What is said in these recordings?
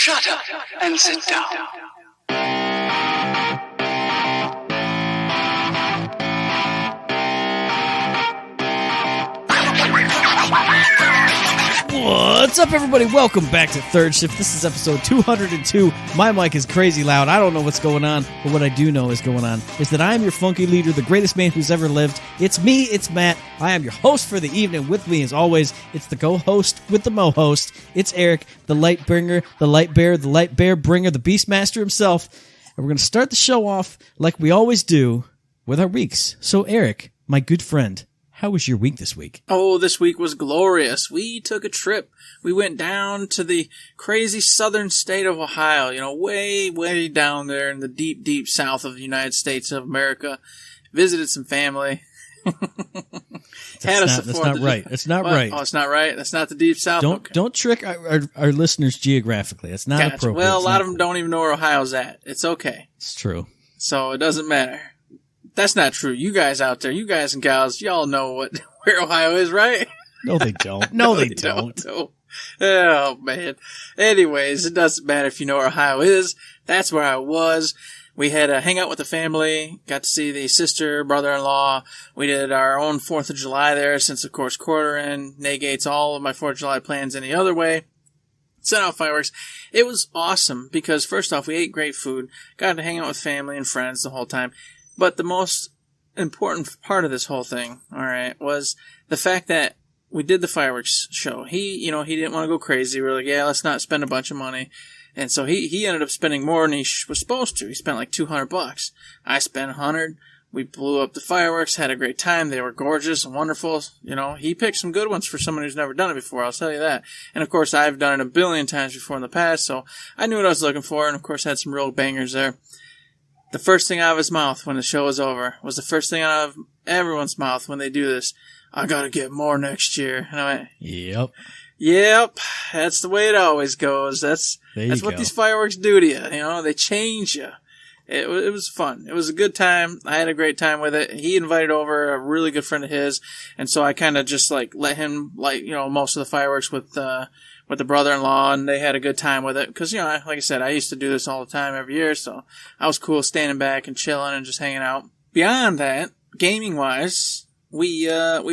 Shut up and sit down. What's up, everybody? Welcome back to Third Shift. This is episode 202. My mic is crazy loud. I don't know what's going on, but what I do know is going on is that I am your funky leader, the greatest man who's ever lived. It's me, it's Matt. I am your host for the evening. With me, as always, it's the co-host with the mo-host. It's Eric, the light bringer, the light bearer, the light bear bringer, the beastmaster himself. And we're going to start the show off like we always do with our weeks. So, Eric, my good friend, how was your week this week? Oh, this week was glorious. We took a trip. We went down to the crazy southern state of Ohio, you know, way, way down there in the deep, deep south of the United States of America. Visited some family. That's not right. It's not right. Oh, it's not right? That's not the deep south? Don't trick our listeners geographically. It's not appropriate. Well, a lot of them don't even know where Ohio's at. It's okay. It's true. So it doesn't matter. That's not true. You guys out there, you guys and gals, y'all know where Ohio is, right? No, they don't. No, they don't. Oh, man. Anyways, it doesn't matter if you know where Ohio is. That's where I was. We had a hangout with the family, got to see the sister, brother-in-law. We did our own 4th of July there since, of course, quarter end negates all of my 4th of July plans any other way. Sent out fireworks. It was awesome because, first off, we ate great food, got to hang out with family and friends the whole time. But the most important part of this whole thing, all right, was the fact that we did the fireworks show. He didn't want to go crazy. We were like, yeah, let's not spend a bunch of money. And so he ended up spending more than he was supposed to. He spent like $200. I spent $100. We blew up the fireworks, had a great time. They were gorgeous and wonderful. You know, he picked some good ones for someone who's never done it before, I'll tell you that. And of course, I've done it a billion times before in the past, so I knew what I was looking for, and of course, had some real bangers there. The first thing out of his mouth when the show was over was the first thing out of everyone's mouth when they do this. I gotta get more next year. And I went, Yep. That's the way it always goes. That's what these fireworks do to you. You know, they change you. It was fun. It was a good time. I had a great time with it. He invited over a really good friend of his. And so I kind of just let him most of the fireworks with the brother-in-law, and they had a good time with it. Because, like I said, I used to do this all the time every year, so I was cool standing back and chilling and just hanging out. Beyond that, gaming-wise, we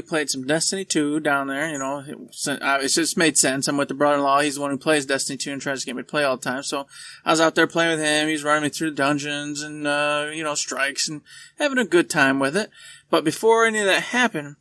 played some Destiny 2 down there, it just made sense. I'm with the brother-in-law. He's the one who plays Destiny 2 and tries to get me to play all the time. So I was out there playing with him. He was running me through the dungeons and, strikes and having a good time with it. But before any of that happened,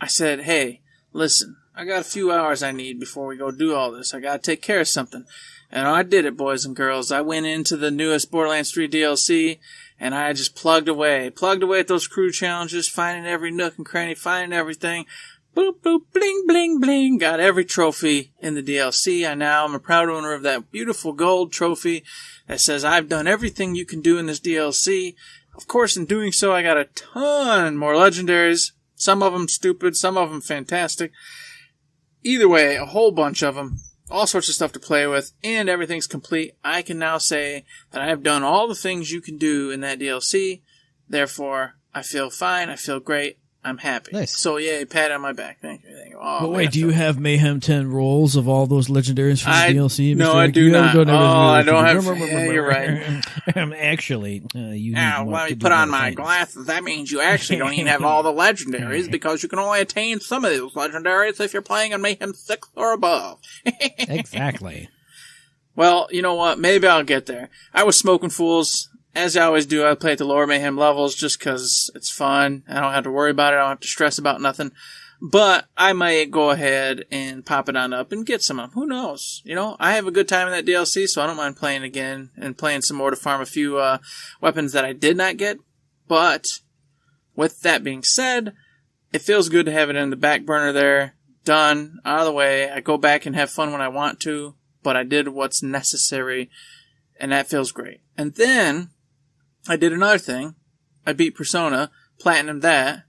I said, hey, listen, I got a few hours I need before we go do all this. I gotta take care of something. And I did it, boys and girls. I went into the newest Borderlands 3 DLC, and I just plugged away at those crew challenges, finding every nook and cranny, finding everything. Boop, boop, bling, bling, bling. Got every trophy in the DLC. I now am a proud owner of that beautiful gold trophy that says I've done everything you can do in this DLC. Of course, in doing so, I got a ton more legendaries. Some of them stupid, some of them fantastic. Either way, a whole bunch of them, all sorts of stuff to play with, and everything's complete. I can now say that I have done all the things you can do in that DLC. Therefore, I feel fine. I feel great. I'm happy. Nice. So, yay, pat on my back. Thank you. Oh, but wait, do you have Mayhem 10 rolls of all those legendaries from the DLC? No, I do not. I don't have. Yeah, you're right. Actually, you when you put on my glasses, that means you actually don't even have all the legendaries because you can only attain some of those legendaries if you're playing on Mayhem 6 or above. Exactly. Well, you know what? Maybe I'll get there. I was smoking fools. As I always do, I play at the lower Mayhem levels just because it's fun. I don't have to worry about it. I don't have to stress about nothing. But I might go ahead and pop it on up and get some of them. Who knows? I have a good time in that DLC, so I don't mind playing again and playing some more to farm a few weapons that I did not get. But with that being said, it feels good to have it in the back burner there, done, out of the way. I go back and have fun when I want to, but I did what's necessary, and that feels great. And then I did another thing. I beat Persona, platinumed that.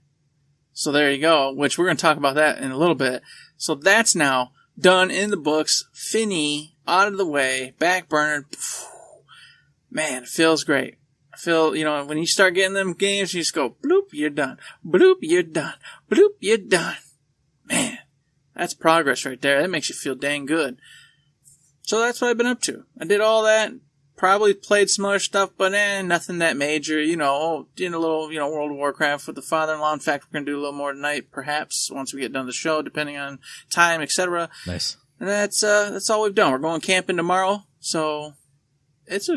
So there you go, which we're going to talk about that in a little bit. So that's now done in the books, fini, out of the way, back burner. Man, it feels great. I feel, when you start getting them games, you just go, bloop, you're done. Bloop, you're done. Bloop, you're done. Man, that's progress right there. That makes you feel dang good. So that's what I've been up to. I did all that. Probably played some other stuff, but nothing that major. Did a little, World of Warcraft with the father-in-law. In fact, we're going to do a little more tonight, perhaps, once we get done the show, depending on time, etc. Nice. And that's all we've done. We're going camping tomorrow, so it's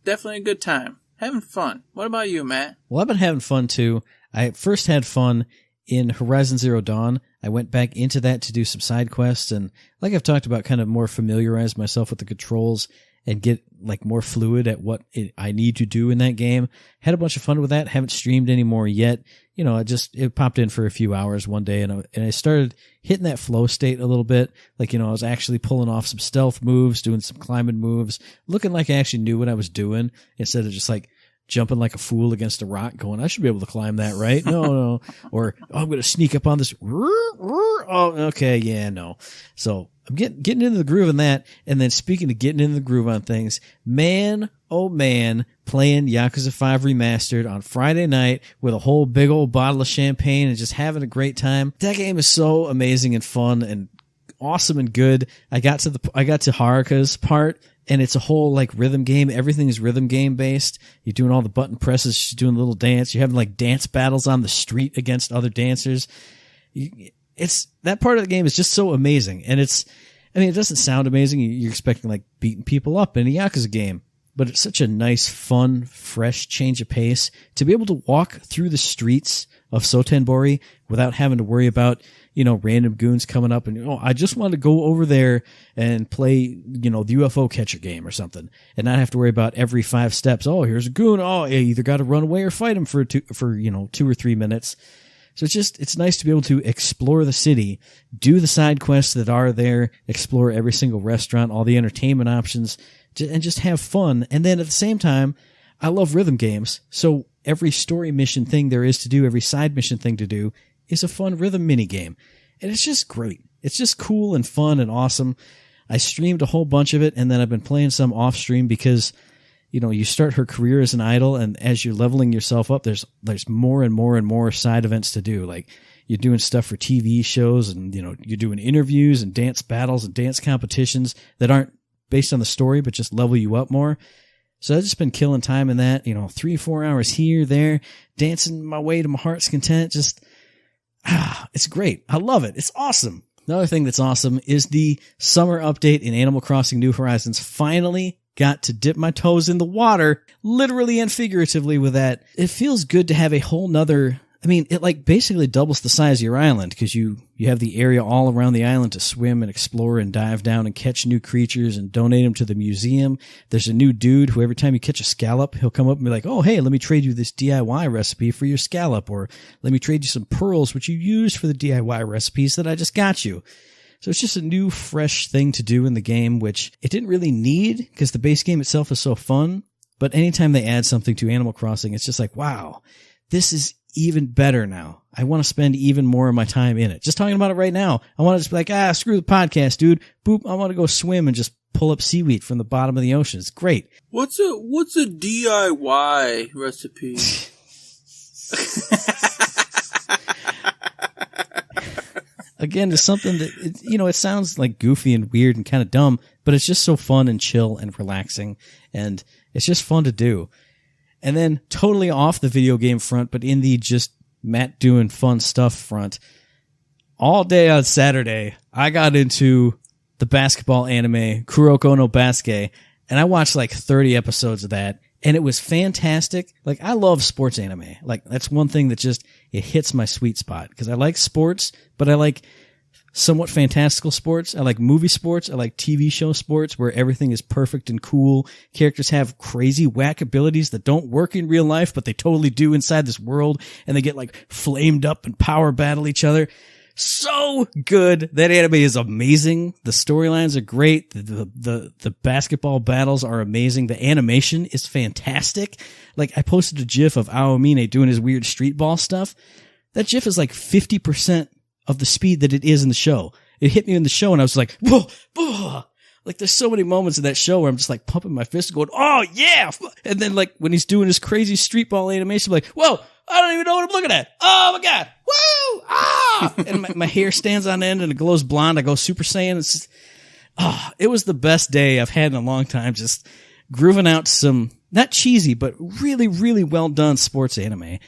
definitely a good time. Having fun. What about you, Matt? Well, I've been having fun, too. I first had fun in Horizon Zero Dawn. I went back into that to do some side quests, and like I've talked about, kind of more familiarize myself with the controls and get like more fluid at what I need to do in that game. Had a bunch of fun with that. Haven't streamed anymore yet. It popped in for a few hours one day, and I started hitting that flow state a little bit. Like, I was actually pulling off some stealth moves, doing some climbing moves, looking like I actually knew what I was doing instead of just like jumping like a fool against a rock going, I should be able to climb that, right? No. Or, I'm going to sneak up on this. Oh, okay. Yeah, no. So I'm getting into the groove on that. And then speaking of getting into the groove on things, man, oh man, playing Yakuza 5 Remastered on Friday night with a whole big old bottle of champagne and just having a great time. That game is so amazing and fun and awesome and good. I got to Haruka's part, and it's a whole like rhythm game. Everything is rhythm game based. You're doing all the button presses. She's doing a little dance. You're having like dance battles on the street against other dancers. It's that part of the game is just so amazing. And it doesn't sound amazing. You're expecting like beating people up in a Yakuza game, but it's such a nice, fun, fresh change of pace to be able to walk through the streets of Sotenbori without having to worry about, random goons coming up and, I just want to go over there and play, the UFO catcher game or something and not have to worry about every 5 steps. Oh, here's a goon. Oh, you either got to run away or fight him for 2 or 3 minutes. So it's nice to be able to explore the city, do the side quests that are there, explore every single restaurant, all the entertainment options, and just have fun. And then at the same time, I love rhythm games. So every story mission thing there is to do, every side mission thing to do is a fun rhythm mini game. And it's just great. It's just cool and fun and awesome. I streamed a whole bunch of it, and then I've been playing some off stream because, you start her career as an idol, and as you're leveling yourself up, there's more and more and more side events to do. Like, you're doing stuff for TV shows, and, you're doing interviews and dance battles and dance competitions that aren't based on the story, but just level you up more. So I've just been killing time in that, 3-4 hours here, there, dancing my way to my heart's content. It's great. I love it. It's awesome. Another thing that's awesome is the summer update in Animal Crossing New Horizons. Finally got to dip my toes in the water, literally and figuratively with that. It feels good to have a whole nother, it like basically doubles the size of your island because you have the area all around the island to swim and explore and dive down and catch new creatures and donate them to the museum. There's a new dude who every time you catch a scallop, he'll come up and be like, oh, hey, let me trade you this DIY recipe for your scallop, or let me trade you some pearls, which you used for the DIY recipes that I just got you. So it's just a new, fresh thing to do in the game, which it didn't really need because the base game itself is so fun. But anytime they add something to Animal Crossing, it's just like, wow, this is even better now. I want to spend even more of my time in it. Just talking about it right now, I want to just be like, screw the podcast, dude. Boop, I want to go swim and just pull up seaweed from the bottom of the ocean. It's great. What's a DIY recipe? Again, it's something that, it sounds like goofy and weird and kind of dumb, but it's just so fun and chill and relaxing, and it's just fun to do. And then totally off the video game front, but in the just Matt doing fun stuff front, all day on Saturday, I got into the basketball anime Kuroko no Basuke, and I watched like 30 episodes of that, and it was fantastic. Like, I love sports anime. Like, that's one thing that just, it hits my sweet spot, because I like sports, but I like somewhat fantastical sports. I like movie sports. I like TV show sports where everything is perfect and cool. Characters have crazy whack abilities that don't work in real life, but they totally do inside this world, and they get like flamed up and power battle each other. So good. That anime is amazing. The storylines are great. The basketball battles are amazing. The animation is fantastic. Like, I posted a GIF of Aomine doing his weird street ball stuff. That GIF is like 50% of the speed that it is in the show. It hit me in the show and I was like, whoa, whoa. Like, there's so many moments in that show where I'm just like pumping my fist going, oh yeah. And then like when he's doing his crazy street ball animation, I'm like, whoa, I don't even know what I'm looking at. Oh my God. Woo! Ah! And my hair stands on end and it glows blonde. I go Super Saiyan. It's just, Oh, it was the best day I've had in a long time. Just grooving out some, not cheesy, but really, really well done sports anime.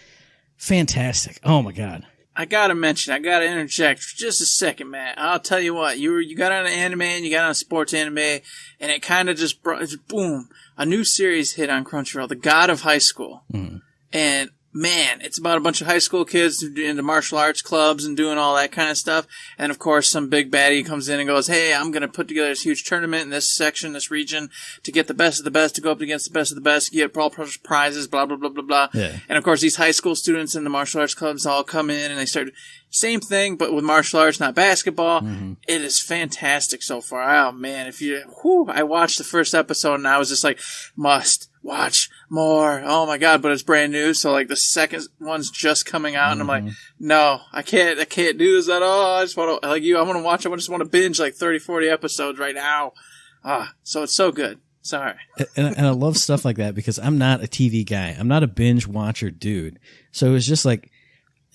Fantastic. Oh my God. I gotta interject for just a second, Matt. I'll tell you what, you got on an anime and you got on a sports anime, and it kind of just brought, boom, a new series hit on Crunchyroll, The God of High School. Mm. And man, it's about a bunch of high school kids into martial arts clubs and doing all that kind of stuff. And of course, some big baddie comes in and goes, hey, I'm going to put together this huge tournament in this section, this region, to get the best of the best, to go up against the best of the best, get all prizes, blah, blah, blah, blah, blah. Yeah. And of course, these high school students in the martial arts clubs all come in and they start, same thing, but with martial arts, not basketball. Mm-hmm. It is fantastic so far. Oh man, I watched the first episode and I was just like, must watch more. Oh my God, but it's brand new. So like the second one's just coming out and I'm like, no, I can't do this at all. I just want to, like you, I want to watch, I just want to binge like 30, 40 episodes right now. So it's so good. Sorry. And I love stuff like that because I'm not a TV guy. I'm not a binge watcher dude. So it was just like,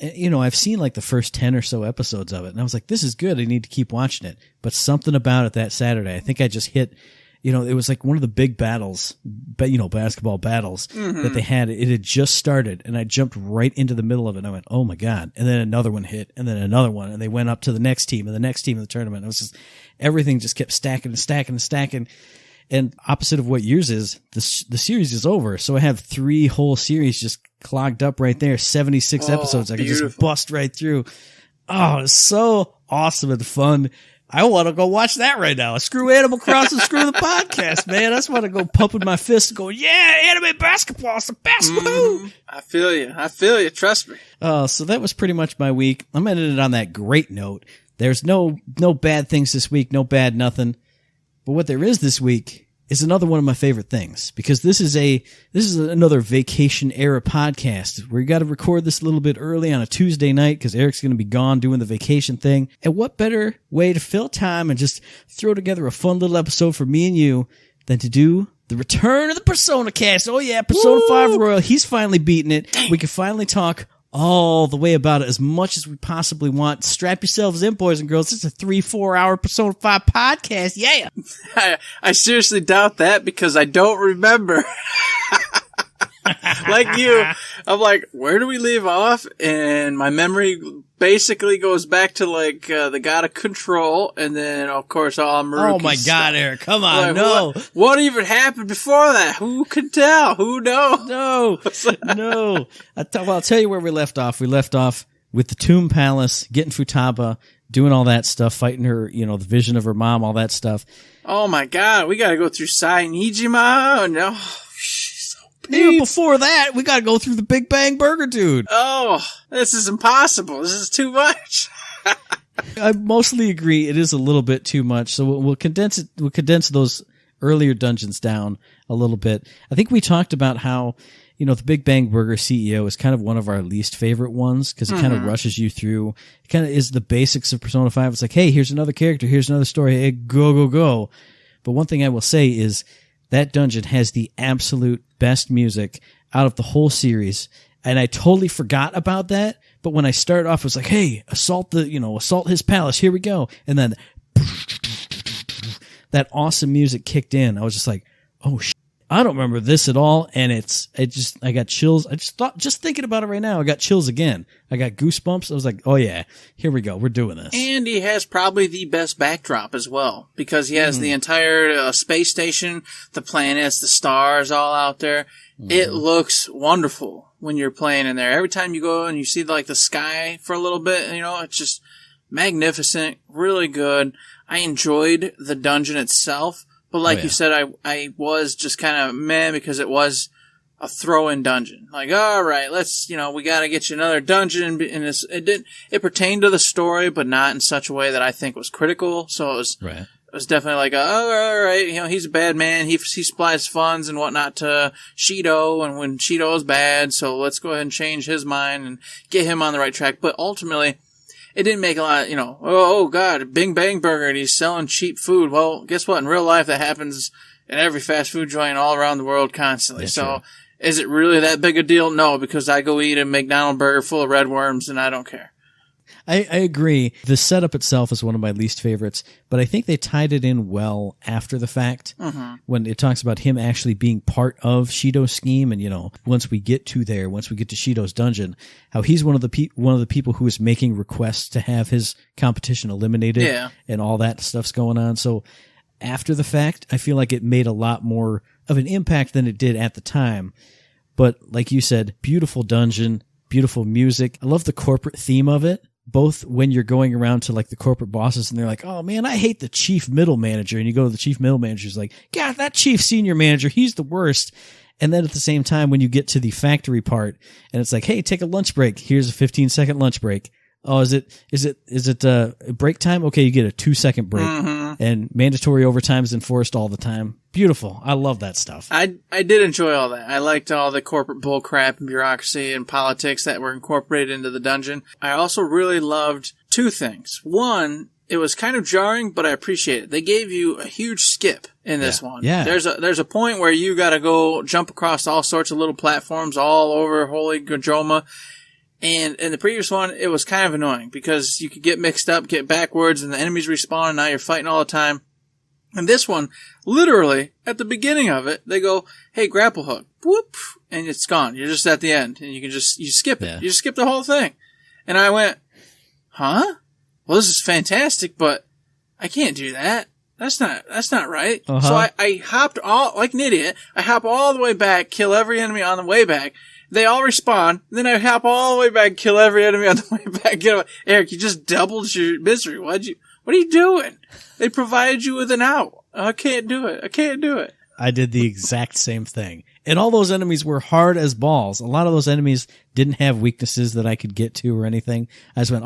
I've seen like the first 10 or so episodes of it and I was like, this is good. I need to keep watching it. But something about it that Saturday, I think I just hit, it was like one of the big battles, basketball battles that they had. It had just started and I jumped right into the middle of it and I went, oh my God. And then another one hit and then another one and they went up to the next team and the next team in the tournament. It was just, everything just kept stacking and stacking and stacking. And opposite of what yours is, the series is over. So I have 3 whole series just clogged up right there, 76 episodes. I can just bust right through. Oh, it's so awesome and fun. I want to go watch that right now. Screw Animal Crossing, screw the podcast, man. I just want to go pumping my fist and go, yeah, anime basketball is the best. Woohoo! I feel you. Trust me. So that was pretty much my week. I'm ending it on that great note. There's no bad things this week, no bad nothing. But what there is this week is another one of my favorite things because this is another vacation era podcast where you got to record this a little bit early on a Tuesday night because Eric's going to be gone doing the vacation thing. And what better way to fill time and just throw together a fun little episode for me and you than to do the return of the Persona cast. Oh yeah, Persona 5 Royal. He's finally beaten it. We can finally talk all the way about it as much as we possibly want. Strap yourselves in, boys and girls. It's a 3-4 hour Persona 5 podcast. Yeah. I seriously doubt that because I don't remember. Like you, I'm like, where do we leave off? And my memory basically goes back to like the God of Control, and then of course all Maruki. Oh my God, Eric! Come on, like, no. What even happened before that? Who could tell? Who knows? No. I'll tell you where we left off. We left off with the Tomb Palace, getting Futaba, doing all that stuff, fighting her, the vision of her mom, all that stuff. Oh my God, we got to go through Sai Nijima. No. Even before that, we gotta go through the Big Bang Burger dude. Oh, this is impossible. This is too much. I mostly agree. It is a little bit too much. So we'll condense it. We'll condense those earlier dungeons down a little bit. I think we talked about how, the Big Bang Burger CEO is kind of one of our least favorite ones because it kind of rushes you through. It kind of is the basics of Persona 5. It's like, hey, here's another character. Here's another story. Hey, go. But one thing I will say is, that dungeon has the absolute best music out of the whole series. And I totally forgot about that. But when I started off, it was like, hey, assault his palace. Here we go. And then that awesome music kicked in. I was just like, oh shit. I don't remember this at all. And I got chills. Just thinking about it right now, I got chills again. I got goosebumps. I was like, oh yeah, here we go. We're doing this. And he has probably the best backdrop as well because he has the entire space station, the planets, the stars all out there. It looks wonderful when you're playing in there. Every time you go and you see like the sky for a little bit, it's just magnificent, really good. I enjoyed the dungeon itself. But like you said, I was just kind of meh because it was a throw-in dungeon. Like, all right, let's, we got to get you another dungeon. And it pertained to the story, but not in such a way that I think was critical. So it was definitely like, all right, he's a bad man. He supplies funds and whatnot to Shido, and when Shido is bad, so let's go ahead and change his mind and get him on the right track. But ultimately, it didn't make a lot, oh God, Bing Bang Burger and he's selling cheap food. Well, guess what? In real life, that happens in every fast food joint all around the world constantly. That's so, is it really that big a deal? No, because I go eat a McDonald's burger full of red worms and I don't care. I agree. The setup itself is one of my least favorites, but I think they tied it in well after the fact when it talks about him actually being part of Shido's scheme. And, once we get to Shido's dungeon, how he's one of the people who is making requests to have his competition eliminated and all that stuff's going on. So after the fact, I feel like it made a lot more of an impact than it did at the time. But like you said, beautiful dungeon, beautiful music. I love the corporate theme of it. Both when you're going around to like the corporate bosses and they're like, oh man, I hate the chief middle manager. And you go to the chief middle manager, he's like, God, that chief senior manager, he's the worst. And then at the same time, when you get to the factory part and it's like, hey, take a lunch break. Here's a 15-second lunch break. Oh, is it break time? Okay, you get a 2-second break. And mandatory overtime is enforced all the time. Beautiful. I love that stuff. I did enjoy all that. I liked all the corporate bullcrap and bureaucracy and politics that were incorporated into the dungeon. I also really loved two things. One, it was kind of jarring, but I appreciate it. They gave you a huge skip in this one. Yeah. There's a point where you gotta go jump across all sorts of little platforms all over Holy Gajoma. And in the previous one, it was kind of annoying because you could get mixed up, get backwards, and the enemies respawn, and now you're fighting all the time. And this one, literally, at the beginning of it, they go, hey, grapple hook, whoop, and it's gone. You're just at the end, and you skip it. Yeah. You just skip the whole thing. And I went, huh? Well, this is fantastic, but I can't do that. That's not right. So I hopped like an idiot. I hop all the way back, kill every enemy on the way back. They all respawn, then I hop all the way back, kill every enemy on the way back. Get away. Eric, you just doubled your misery. What are you doing? They provided you with an out. I can't do it. I did the exact same thing. And all those enemies were hard as balls. A lot of those enemies didn't have weaknesses that I could get to or anything. I just went,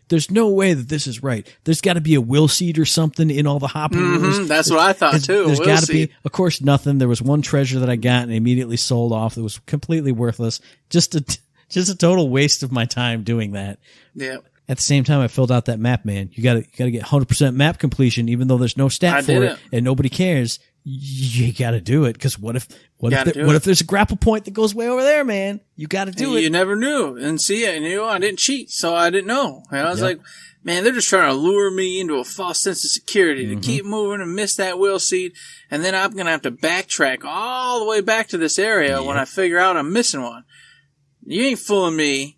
there's no way that this is right. There's got to be a will seed or something in all the hoppers. That's what I thought too. There's got to be. Of course, nothing. There was one treasure that I got and immediately sold off. That was completely worthless. Just a total waste of my time doing that. Yeah. At the same time, I filled out that map, man. You got to get 100% map completion, even though there's no stat for it and nobody cares. You got to do it because what if there's a grapple point that goes way over there, man? You got to do it. You never knew. And see, I didn't cheat, so I didn't know. I was like, man, they're just trying to lure me into a false sense of security to keep moving and miss that will seed. And then I'm going to have to backtrack all the way back to this area when I figure out I'm missing one. You ain't fooling me.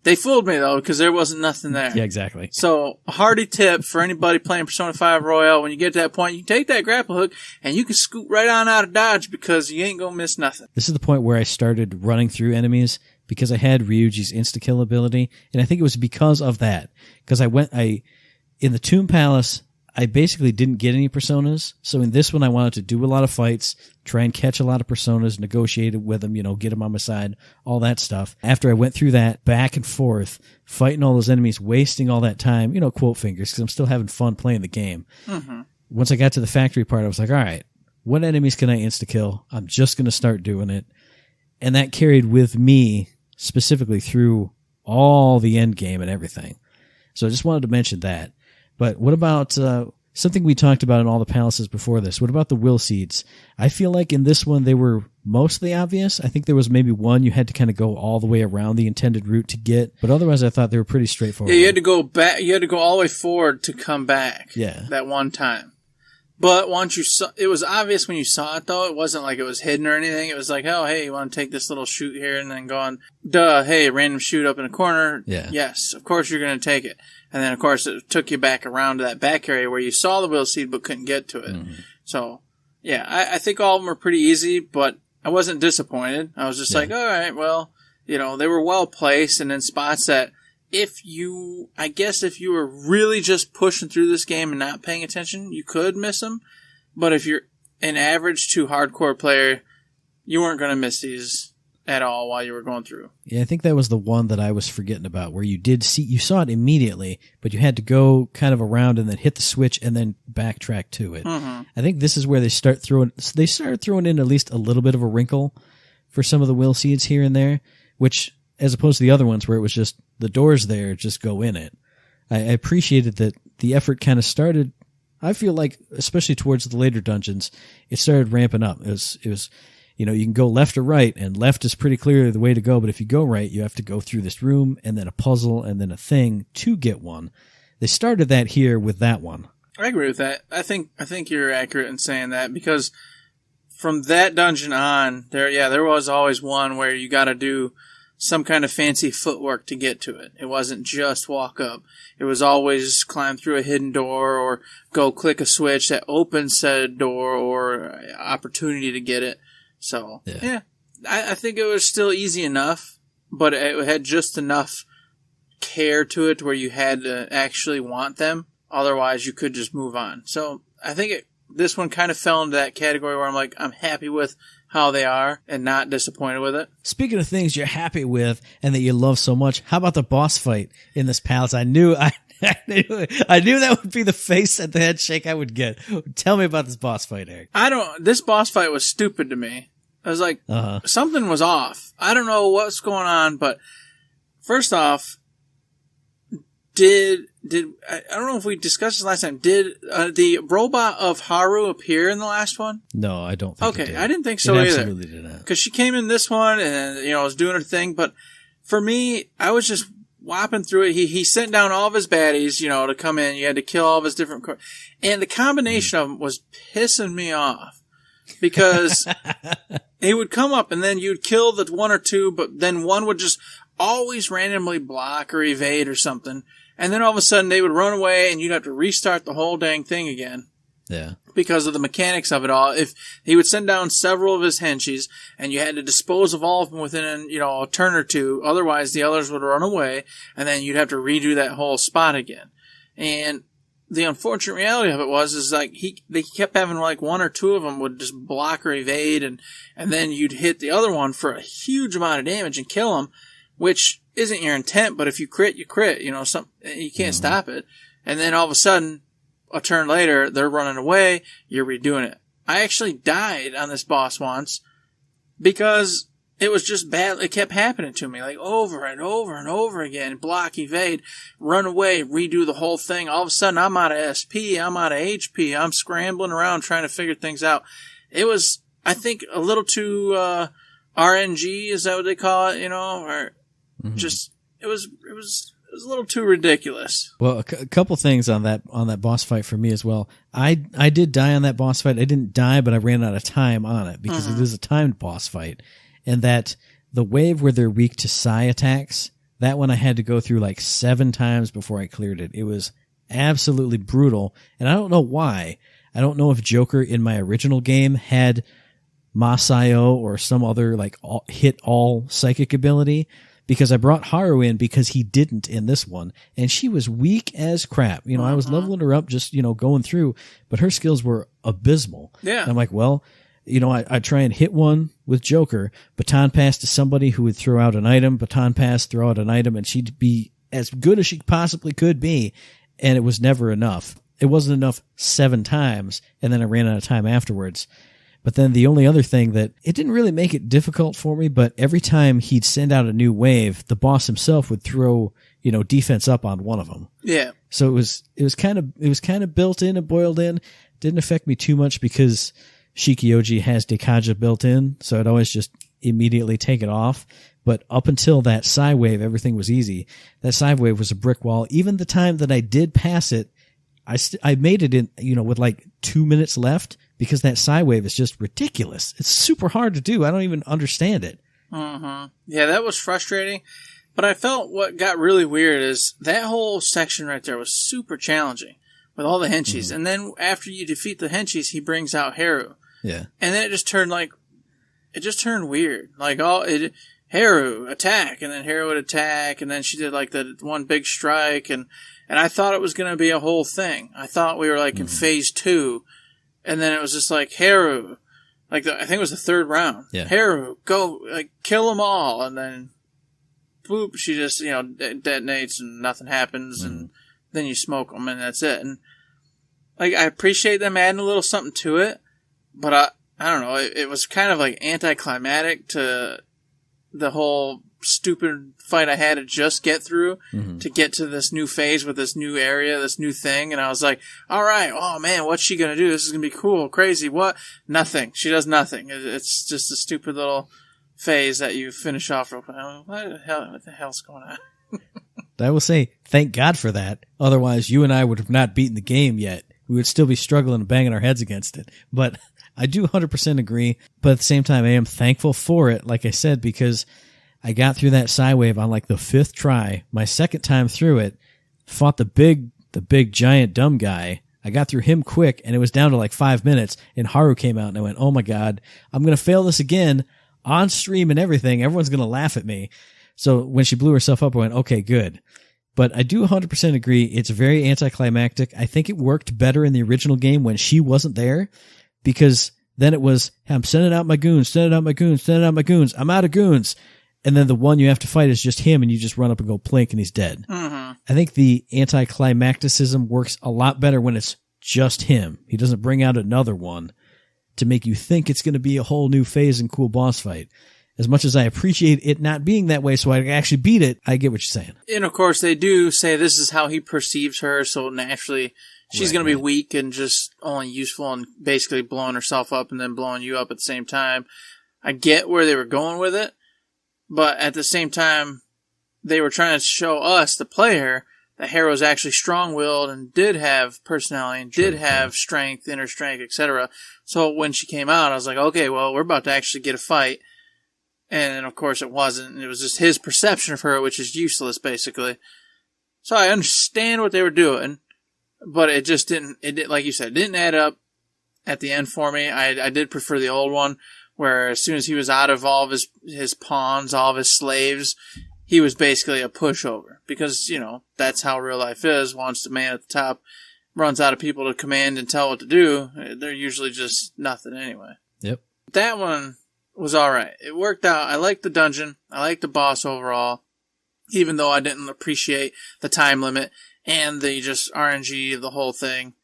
They fooled me, though, because there wasn't nothing there. Yeah, exactly. So, a hearty tip for anybody playing Persona 5 Royal, when you get to that point, you can take that grapple hook, and you can scoot right on out of dodge, because you ain't gonna miss nothing. This is the point where I started running through enemies, because I had Ryuji's insta-kill ability, and I think it was because of that. Because in the Tomb Palace, I basically didn't get any personas, so in this one I wanted to do a lot of fights, try and catch a lot of personas, negotiate with them, get them on my side, all that stuff. After I went through that, back and forth, fighting all those enemies, wasting all that time, quote fingers, because I'm still having fun playing the game. Once I got to the factory part, I was like, all right, what enemies can I insta-kill? I'm just going to start doing it. And that carried with me specifically through all the end game and everything. So I just wanted to mention that. But what about something we talked about in all the palaces before this? What about the will seeds? I feel like in this one they were mostly obvious. I think there was maybe one you had to kind of go all the way around the intended route to get, but otherwise I thought they were pretty straightforward. Yeah, you had to go back. You had to go all the way forward to come back. Yeah, that one time. But once you saw, it was obvious when you saw it, though. It wasn't like it was hidden or anything. It was like, oh, hey, you want to take this little shoot here and then go on, hey, random shoot up in the corner. Yeah. Yes, of course you're going to take it. And then, of course, it took you back around to that back area where you saw the will seed but couldn't get to it. So, yeah, I think all of them were pretty easy, but I wasn't disappointed. I was just like, all right, well, they were well placed and in spots that if you were really just pushing through this game and not paying attention, you could miss them. But if you're an average to hardcore player, you weren't going to miss these at all while you were going through. Yeah, I think that was the one that I was forgetting about, where you saw it immediately, but you had to go kind of around and then hit the switch and then backtrack to it. I think this is where they started throwing in at least a little bit of a wrinkle for some of the will seeds here and there, which, as opposed to the other ones where it was just the doors there, just go in it. I appreciated that the effort kind of started, I feel like, especially towards the later dungeons, it started ramping up. It you know, you can go left or right, and left is pretty clearly the way to go. But if you go right, you have to go through this room and then a puzzle and then a thing to get one. They started that here with that one. I agree with that. I think you're accurate in saying that, because from that dungeon on, there was always one where you got to do some kind of fancy footwork to get to it. It wasn't just walk up. It was always climb through a hidden door or go click a switch that opens said door or opportunity to get it. So, yeah, I think it was still easy enough, but it had just enough care to it where you had to actually want them. Otherwise, you could just move on. So, I think this one kind of fell into that category where I'm like, I'm happy with how they are and not disappointed with it. Speaking of things you're happy with and that you love so much, how about the boss fight in this palace? I knew that would be the face and the head shake I would get. Tell me about this boss fight, Eric. This boss fight was stupid to me. I was like, something was off. I don't know what's going on, but first off, I don't know if we discussed this last time. Did the robot of Haru appear in the last one? No, I don't think it did. I didn't think so either. Absolutely did not. Because she came in this one and, was doing her thing. But for me, I was just whopping through it. He sent down all of his baddies, to come in. You had to kill all of his different... And the combination of them was pissing me off. Because he would come up and then you'd kill the one or two, but then one would just always randomly block or evade or something. And then all of a sudden they would run away and you'd have to restart the whole dang thing again. Yeah. Because of the mechanics of it all. If he would send down several of his henchies and you had to dispose of all of them within, a turn or two. Otherwise the others would run away and then you'd have to redo that whole spot again. And the unfortunate reality of it is like they kept having like one or two of them would just block or evade and then you'd hit the other one for a huge amount of damage and kill them, which isn't your intent, but if you crit, you crit, you can't stop it. And then all of a sudden, a turn later, they're running away, you're redoing it. I actually died on this boss once because it was just bad. It kept happening to me like over and over and over again. Block, evade, run away, redo the whole thing. All of a sudden, I'm out of SP, I'm out of HP, I'm scrambling around trying to figure things out. It was, I think, a little too, RNG, is that what they call it, or just, it was a little too ridiculous. Well, a couple things on that boss fight for me as well. I did die on that boss fight. I didn't die, but I ran out of time on it because it is a timed boss fight. And that the wave where they're weak to psi attacks, that one I had to go through like 7 times before I cleared it. It was absolutely brutal. And I don't know why. I don't know if Joker in my original game had Masayo or some other like hit all psychic ability, because I brought Haru in because he didn't in this one, and she was weak as crap. I was leveling her up just, going through, but her skills were abysmal. Yeah. And I'm like, well, I try and hit one with Joker, baton pass to somebody who would throw out an item, baton pass, throw out an item, and she'd be as good as she possibly could be, and it was never enough. It wasn't enough 7 times, and then I ran out of time afterwards. But then the only other thing that it didn't really make it difficult for me, but every time he'd send out a new wave, the boss himself would throw, defense up on one of them. Yeah. So it was kind of built in and boiled in. Didn't affect me too much because Shikioji has Dekaja built in, so I'd always just immediately take it off. But up until that psi wave, everything was easy. That psi wave was a brick wall. Even the time that I did pass it, I made it in, with like 2 minutes left. Because that psi wave is just ridiculous. It's super hard to do. I don't even understand it. Yeah, that was frustrating. But I felt what got really weird is that whole section right there was super challenging with all the henchies. And then after you defeat the henchies, he brings out Haru. Yeah. And then it just turned weird. Like Haru, attack. And then Haru would attack. And then she did like the one big strike. And I thought it was going to be a whole thing. I thought we were like in phase 2. And then it was just like, Haru, I think it was the 3rd round. Yeah. Haru, go, kill them all. And then, boop, she just, detonates and nothing happens. And then you smoke them and that's it. And, I appreciate them adding a little something to it. But I don't know, it was kind of like anticlimactic to the whole stupid fight I had to just get through to get to this new phase with this new area, this new thing. And I was like, all right, oh man, what's she going to do? This is going to be cool, crazy. What? Nothing. She does nothing. It's just a stupid little phase that you finish off real quick. What the hell's going on? I will say, thank God for that. Otherwise, you and I would have not beaten the game yet. We would still be struggling and banging our heads against it. But I do 100% agree. But at the same time, I am thankful for it, like I said, because I got through that psi wave on like the 5th try. My 2nd time through it, fought the big giant dumb guy. I got through him quick, and it was down to like 5 minutes, and Haru came out, and I went, oh my God, I'm going to fail this again on stream and everything. Everyone's going to laugh at me. So when she blew herself up, I went, okay, good. But I do 100% agree. It's very anticlimactic. I think it worked better in the original game when she wasn't there, because then it was, I'm sending out my goons, sending out my goons, sending out my goons. I'm out of goons. And then the one you have to fight is just him, and you just run up and go plink, and he's dead. I think the anticlimacticism works a lot better when it's just him. He doesn't bring out another one to make you think it's going to be a whole new phase and cool boss fight. As much as I appreciate it not being that way so I can actually beat it, I get what you're saying. And of course, they do say this is how he perceives her, so naturally she's going to be weak and just only useful and basically blowing herself up and then blowing you up at the same time. I get where they were going with it, but at the same time, they were trying to show us, the player, that Haru's actually strong-willed and did have personality and did have strength, inner strength, etc. So when she came out, I was like, okay, well, we're about to actually get a fight. And of course it wasn't. It was just his perception of her, which is useless, basically. So I understand what they were doing, but it just didn't, like you said, it didn't add up at the end for me. I did prefer the old one, where as soon as he was out of all of his pawns, all of his slaves, he was basically a pushover. Because, you know, that's how real life is. Once the man at the top runs out of people to command and tell what to do, they're usually just nothing anyway. Yep. That one was alright. It worked out. I liked the dungeon. I liked the boss overall. Even though I didn't appreciate the time limit and the just RNG of the whole thing.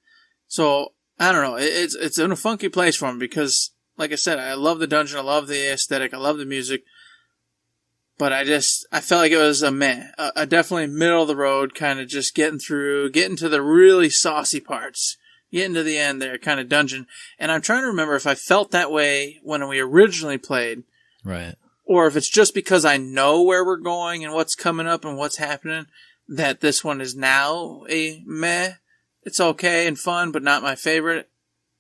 So, I don't know. It's in a funky place for me because, like I said, I love the dungeon. I love the aesthetic. I love the music. But I felt like it was a definitely middle of the road, kind of just getting to the really saucy parts. Getting to the end there, kind of dungeon. And I'm trying to remember if I felt that way when we originally played. Right. Or if it's just because I know where we're going and what's coming up and what's happening, that this one is now a meh. It's okay and fun, but not my favorite.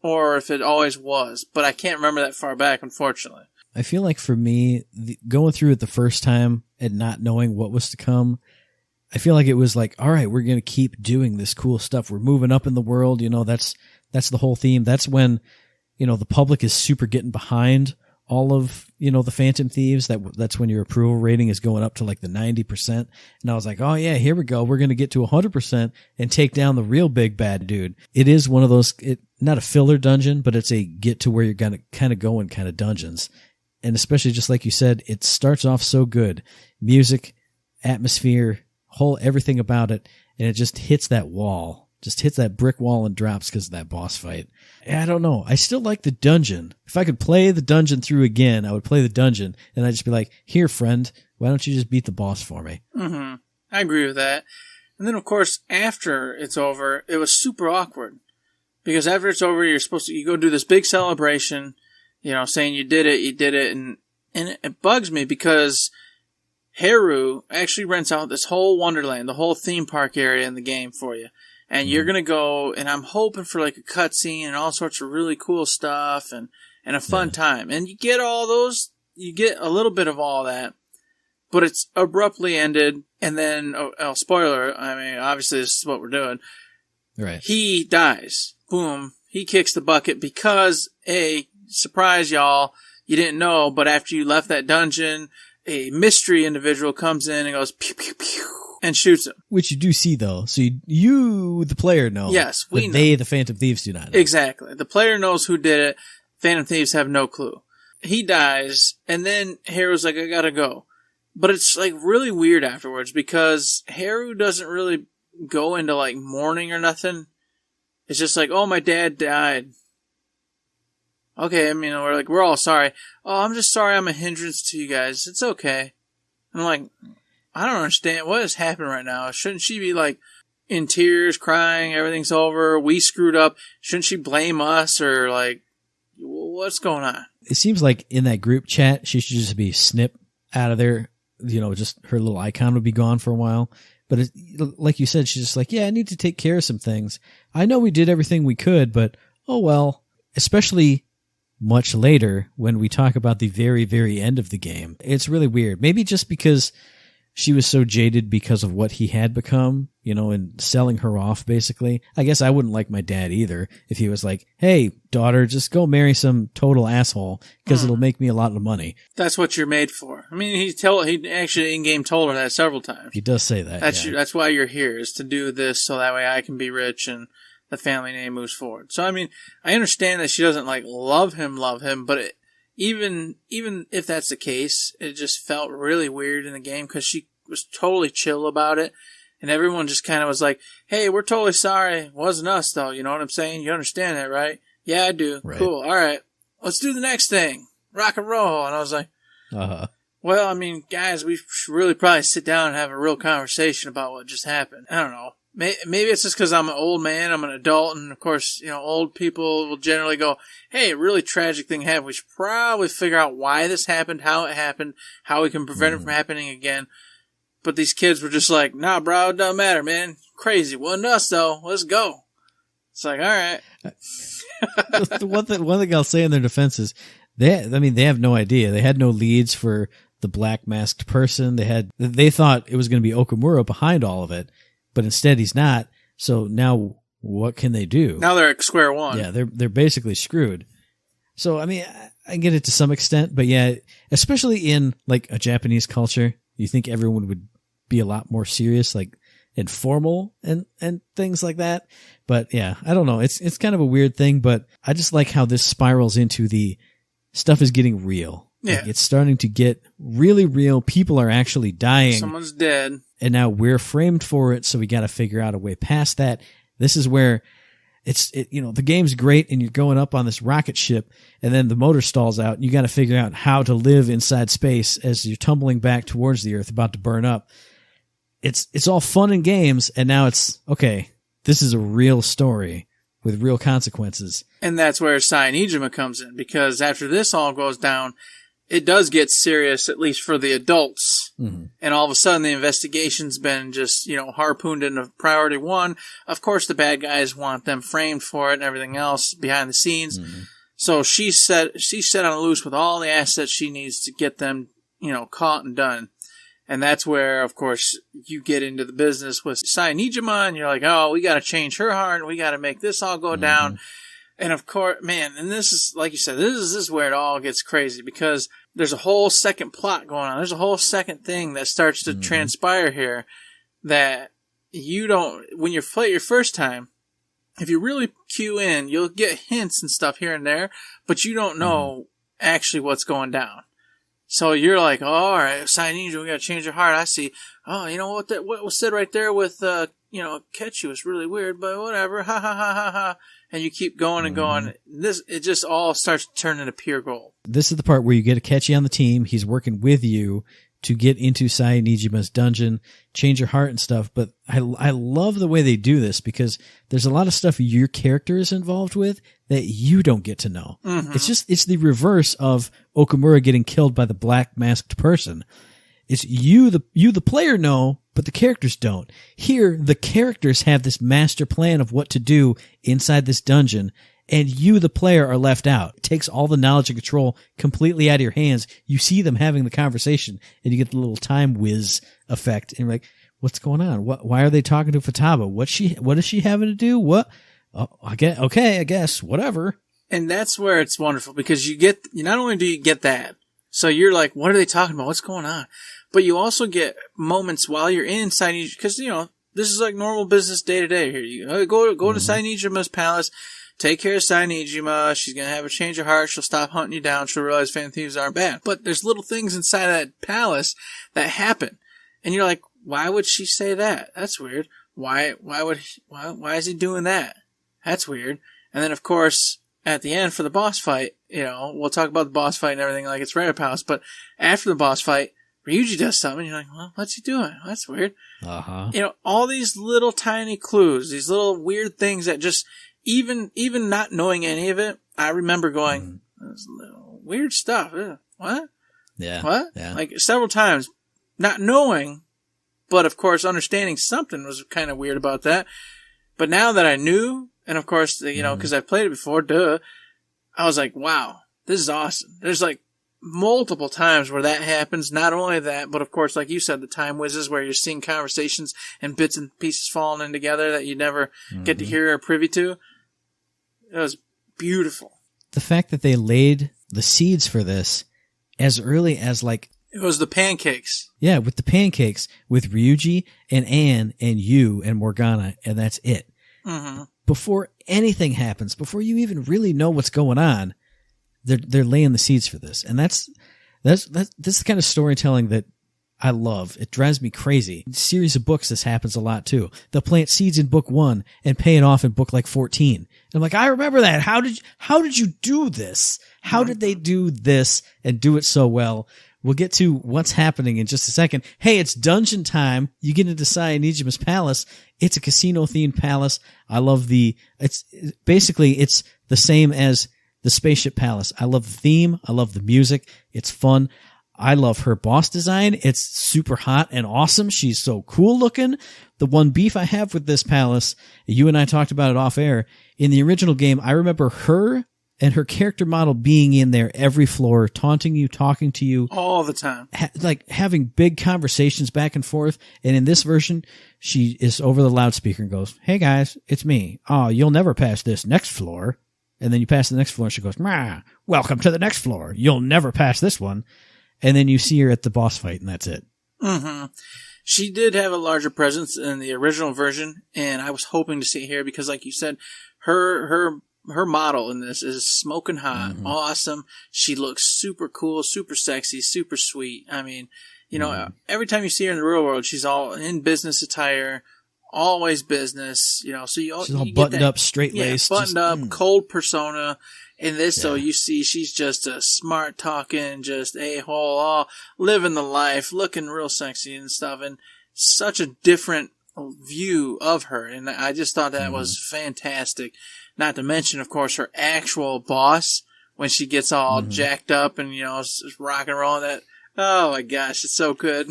Or if it always was. But I can't remember that far back, unfortunately. I feel like for me, going through it the first time and not knowing what was to come, I feel like it was like, all right, we're going to keep doing this cool stuff. We're moving up in the world. You know, that's the whole theme. That's when, you know, the public is super getting behind all of, you know, the Phantom Thieves. That's when your approval rating is going up to like the 90%. And I was like, oh yeah, here we go. We're going to get to 100% and take down the real big bad dude. It is one of those, not a filler dungeon, but it's a get to where you're going to kind of going kind of dungeons. And especially just like you said, it starts off so good. Music, atmosphere, everything about it, and it just hits that wall, just hits that brick wall and drops because of that boss fight. I don't know. I still like the dungeon. If I could play the dungeon through again, I would play the dungeon, and I'd just be like, here, friend, why don't you just beat the boss for me? I agree with that. And then, of course, after it's over, it was super awkward. Because after it's over, you go do this big celebration, you know, saying you did it, and it bugs me because Haru actually rents out this whole Wonderland, the whole theme park area in the game for you. And you're going to go, and I'm hoping for like a cutscene and all sorts of really cool stuff and a fun time. And you get all those, you get a little bit of all that, but it's abruptly ended. And then, spoiler, I mean, obviously this is what we're doing. Right. He dies. Boom. He kicks the bucket because, surprise y'all, you didn't know, but after you left that dungeon, a mystery individual comes in and goes pew pew pew and shoots him. Which you do see though, so you the player know. Yes, we know. They, the Phantom Thieves, do not know. Exactly. The player knows who did it. Phantom Thieves have no clue. He dies, and then Haru's like, I gotta go. But it's like really weird afterwards because Haru doesn't really go into like mourning or nothing. It's just like, oh, my dad died. Okay, I mean, we're all sorry. Oh, I'm just sorry I'm a hindrance to you guys. It's okay. I'm like, I don't understand. What is happening right now? Shouldn't she be like in tears, crying, everything's over, we screwed up? Shouldn't she blame us, or like, what's going on? It seems like in that group chat, she should just be snip out of there. You know, just her little icon would be gone for a while. But like you said, she's just like, yeah, I need to take care of some things. I know we did everything we could, but oh well. Especially much later when we talk about the very, very end of the game. It's really weird. Maybe just because she was so jaded because of what he had become, you know, and selling her off, basically. I guess I wouldn't like my dad either if he was like, hey, daughter, just go marry some total asshole because it'll make me a lot of money. That's what you're made for. I mean, he actually in-game told her that several times. He does say that. That's why you're here, is to do this so that way I can be rich and the family name moves forward. So, I mean, I understand that she doesn't, like, love him, but even if that's the case, it just felt really weird in the game because she was totally chill about it. And everyone just kind of was like, hey, we're totally sorry. It wasn't us, though. You know what I'm saying? You understand that, right? Yeah, I do. Right. Cool. All right. Let's do the next thing. Rock and roll. And I was like, well, I mean, guys, we should really probably sit down and have a real conversation about what just happened. I don't know. Maybe it's just because I'm an old man, I'm an adult, and of course, you know, old people will generally go, hey, a really tragic thing happened. We should probably figure out why this happened, how it happened, how we can prevent it from happening again. But these kids were just like, nah, bro, it doesn't matter, man. Crazy. Wasn't us, though. Let's go. It's like, all right. One thing I'll say in their defense is, they have no idea. They had no leads for the black masked person. They thought it was going to be Okamura behind all of it. But instead, he's not. So now, what can they do? Now they're at square one. Yeah, they're basically screwed. So I mean, I get it to some extent, but yeah, especially in like a Japanese culture, you think everyone would be a lot more serious, like and formal and things like that. But yeah, I don't know. It's kind of a weird thing, but I just like how this spirals into the stuff is getting real. Yeah, like, it's starting to get really real. People are actually dying. Someone's dead. And now we're framed for it, so we got to figure out a way past that. This is where the game's great, and you're going up on this rocket ship, and then the motor stalls out, and you got to figure out how to live inside space as you're tumbling back towards the Earth, about to burn up. It's all fun and games, and now it's, okay, this is a real story with real consequences. And that's where Sainijima comes in, because after this all goes down, it does get serious, at least for the adults. Mm-hmm. And all of a sudden, the investigation's been just, harpooned into priority one. Of course, the bad guys want them framed for it and everything else behind the scenes. Mm-hmm. So she's set on the loose with all the assets she needs to get them, caught and done. And that's where, of course, you get into the business with Sainijima, and you're like, oh, we got to change her heart, and we got to make this all go down. And of course, man, and this is, like you said, this is where it all gets crazy, because there's a whole second plot going on. There's a whole second thing that starts to transpire here that you don't, when you play it your first time, if you really cue in, you'll get hints and stuff here and there, but you don't know actually what's going down. So you're like, oh, all right, Sainijima, we got to change your heart. I see. Oh, you know what? What was said right there with, Ketchu was really weird, but whatever. Ha ha ha ha ha. And you keep going and going. It just all starts to turn into pure gold. This is the part where you get Akechi on the team. He's working with you to get into Sainijima's dungeon, change your heart and stuff. But I love the way they do this, because there's a lot of stuff your character is involved with that you don't get to know. Mm-hmm. It's the reverse of Okamura getting killed by the black masked person. It's you the player know, but the characters don't. Here, the characters have this master plan of what to do inside this dungeon, and you, the player, are left out. It takes all the knowledge and control completely out of your hands. You see them having the conversation, and you get the little time whiz effect, and you're like, what's going on? Why are they talking to Futaba? What is she having to do? What? Oh, I guess, whatever. And that's where it's wonderful, because not only do you get that, so you're like, what are they talking about? What's going on? But you also get moments while you're in Sainijima, because, this is like normal business day to day here. You go to Sainijima's palace, take care of Sainijima. She's going to have a change of heart. She'll stop hunting you down. She'll realize fan thieves aren't bad. But there's little things inside that palace that happen. And you're like, why would she say that? That's weird. Why is he doing that? That's weird. And then, of course, at the end for the boss fight, we'll talk about the boss fight and everything like it's Rare Palace, but after the boss fight, Ryuji does something. You're like, well, what's he doing? That's weird. Uh-huh. You know, all these little tiny clues, these little weird things that just, even not knowing any of it, I remember going, this little weird stuff. What? Yeah. What? Yeah. Like several times, not knowing, but of course understanding something was kind of weird about that. But now that I knew, and of course, you know, because I've played it before, I was like, wow, this is awesome. There's like multiple times where that happens. Not only that, but of course, like you said, the time whizzes where you're seeing conversations and bits and pieces falling in together that you never get to hear or privy to. It was beautiful. The fact that they laid the seeds for this as early as like... It was the Pancakes. Yeah, with the Pancakes, with Ryuji and Anne and you and Morgana, and that's it. Mm-hmm. Before anything happens, before you even really know what's going on, they're laying the seeds for this. And that's this is the kind of storytelling that I love. It drives me crazy. In a series of books, this happens a lot too. They'll plant seeds in book 1 and pay it off in book like 14. And I'm like, I remember that. How did you do this? How did they do this and do it so well? We'll get to what's happening in just a second. Hey, it's dungeon time. You get into Cyanijima's palace. It's a casino-themed palace. I love it's the same as the Spaceship Palace. I love the theme. I love the music. It's fun. I love her boss design. It's super hot and awesome. She's so cool looking. The one beef I have with this palace, you and I talked about it off air. In the original game, I remember her and her character model being in there every floor, taunting you, talking to you. All the time. Like having big conversations back and forth. And in this version, she is over the loudspeaker and goes, hey guys, it's me. Oh, you'll never pass this next floor. And then you pass the next floor and she goes, welcome to the next floor. You'll never pass this one. And then you see her at the boss fight and that's it. Mm-hmm. She did have a larger presence in the original version. And I was hoping to see it here because like you said, her model in this is smoking hot, awesome. She looks super cool, super sexy, super sweet. I mean, you know, every time you see her in the real world, she's all in business attire, always business, you know, so she's all buttoned up, straight-laced. Yeah, buttoned up, cold persona. In this, though, you see she's just a smart talking, just a-hole, all living the life, looking real sexy and stuff, and such a different view of her. And I just thought that was fantastic. Not to mention, of course, her actual boss, when she gets all jacked up and, you know, rock and rolling that. Oh my gosh, it's so good.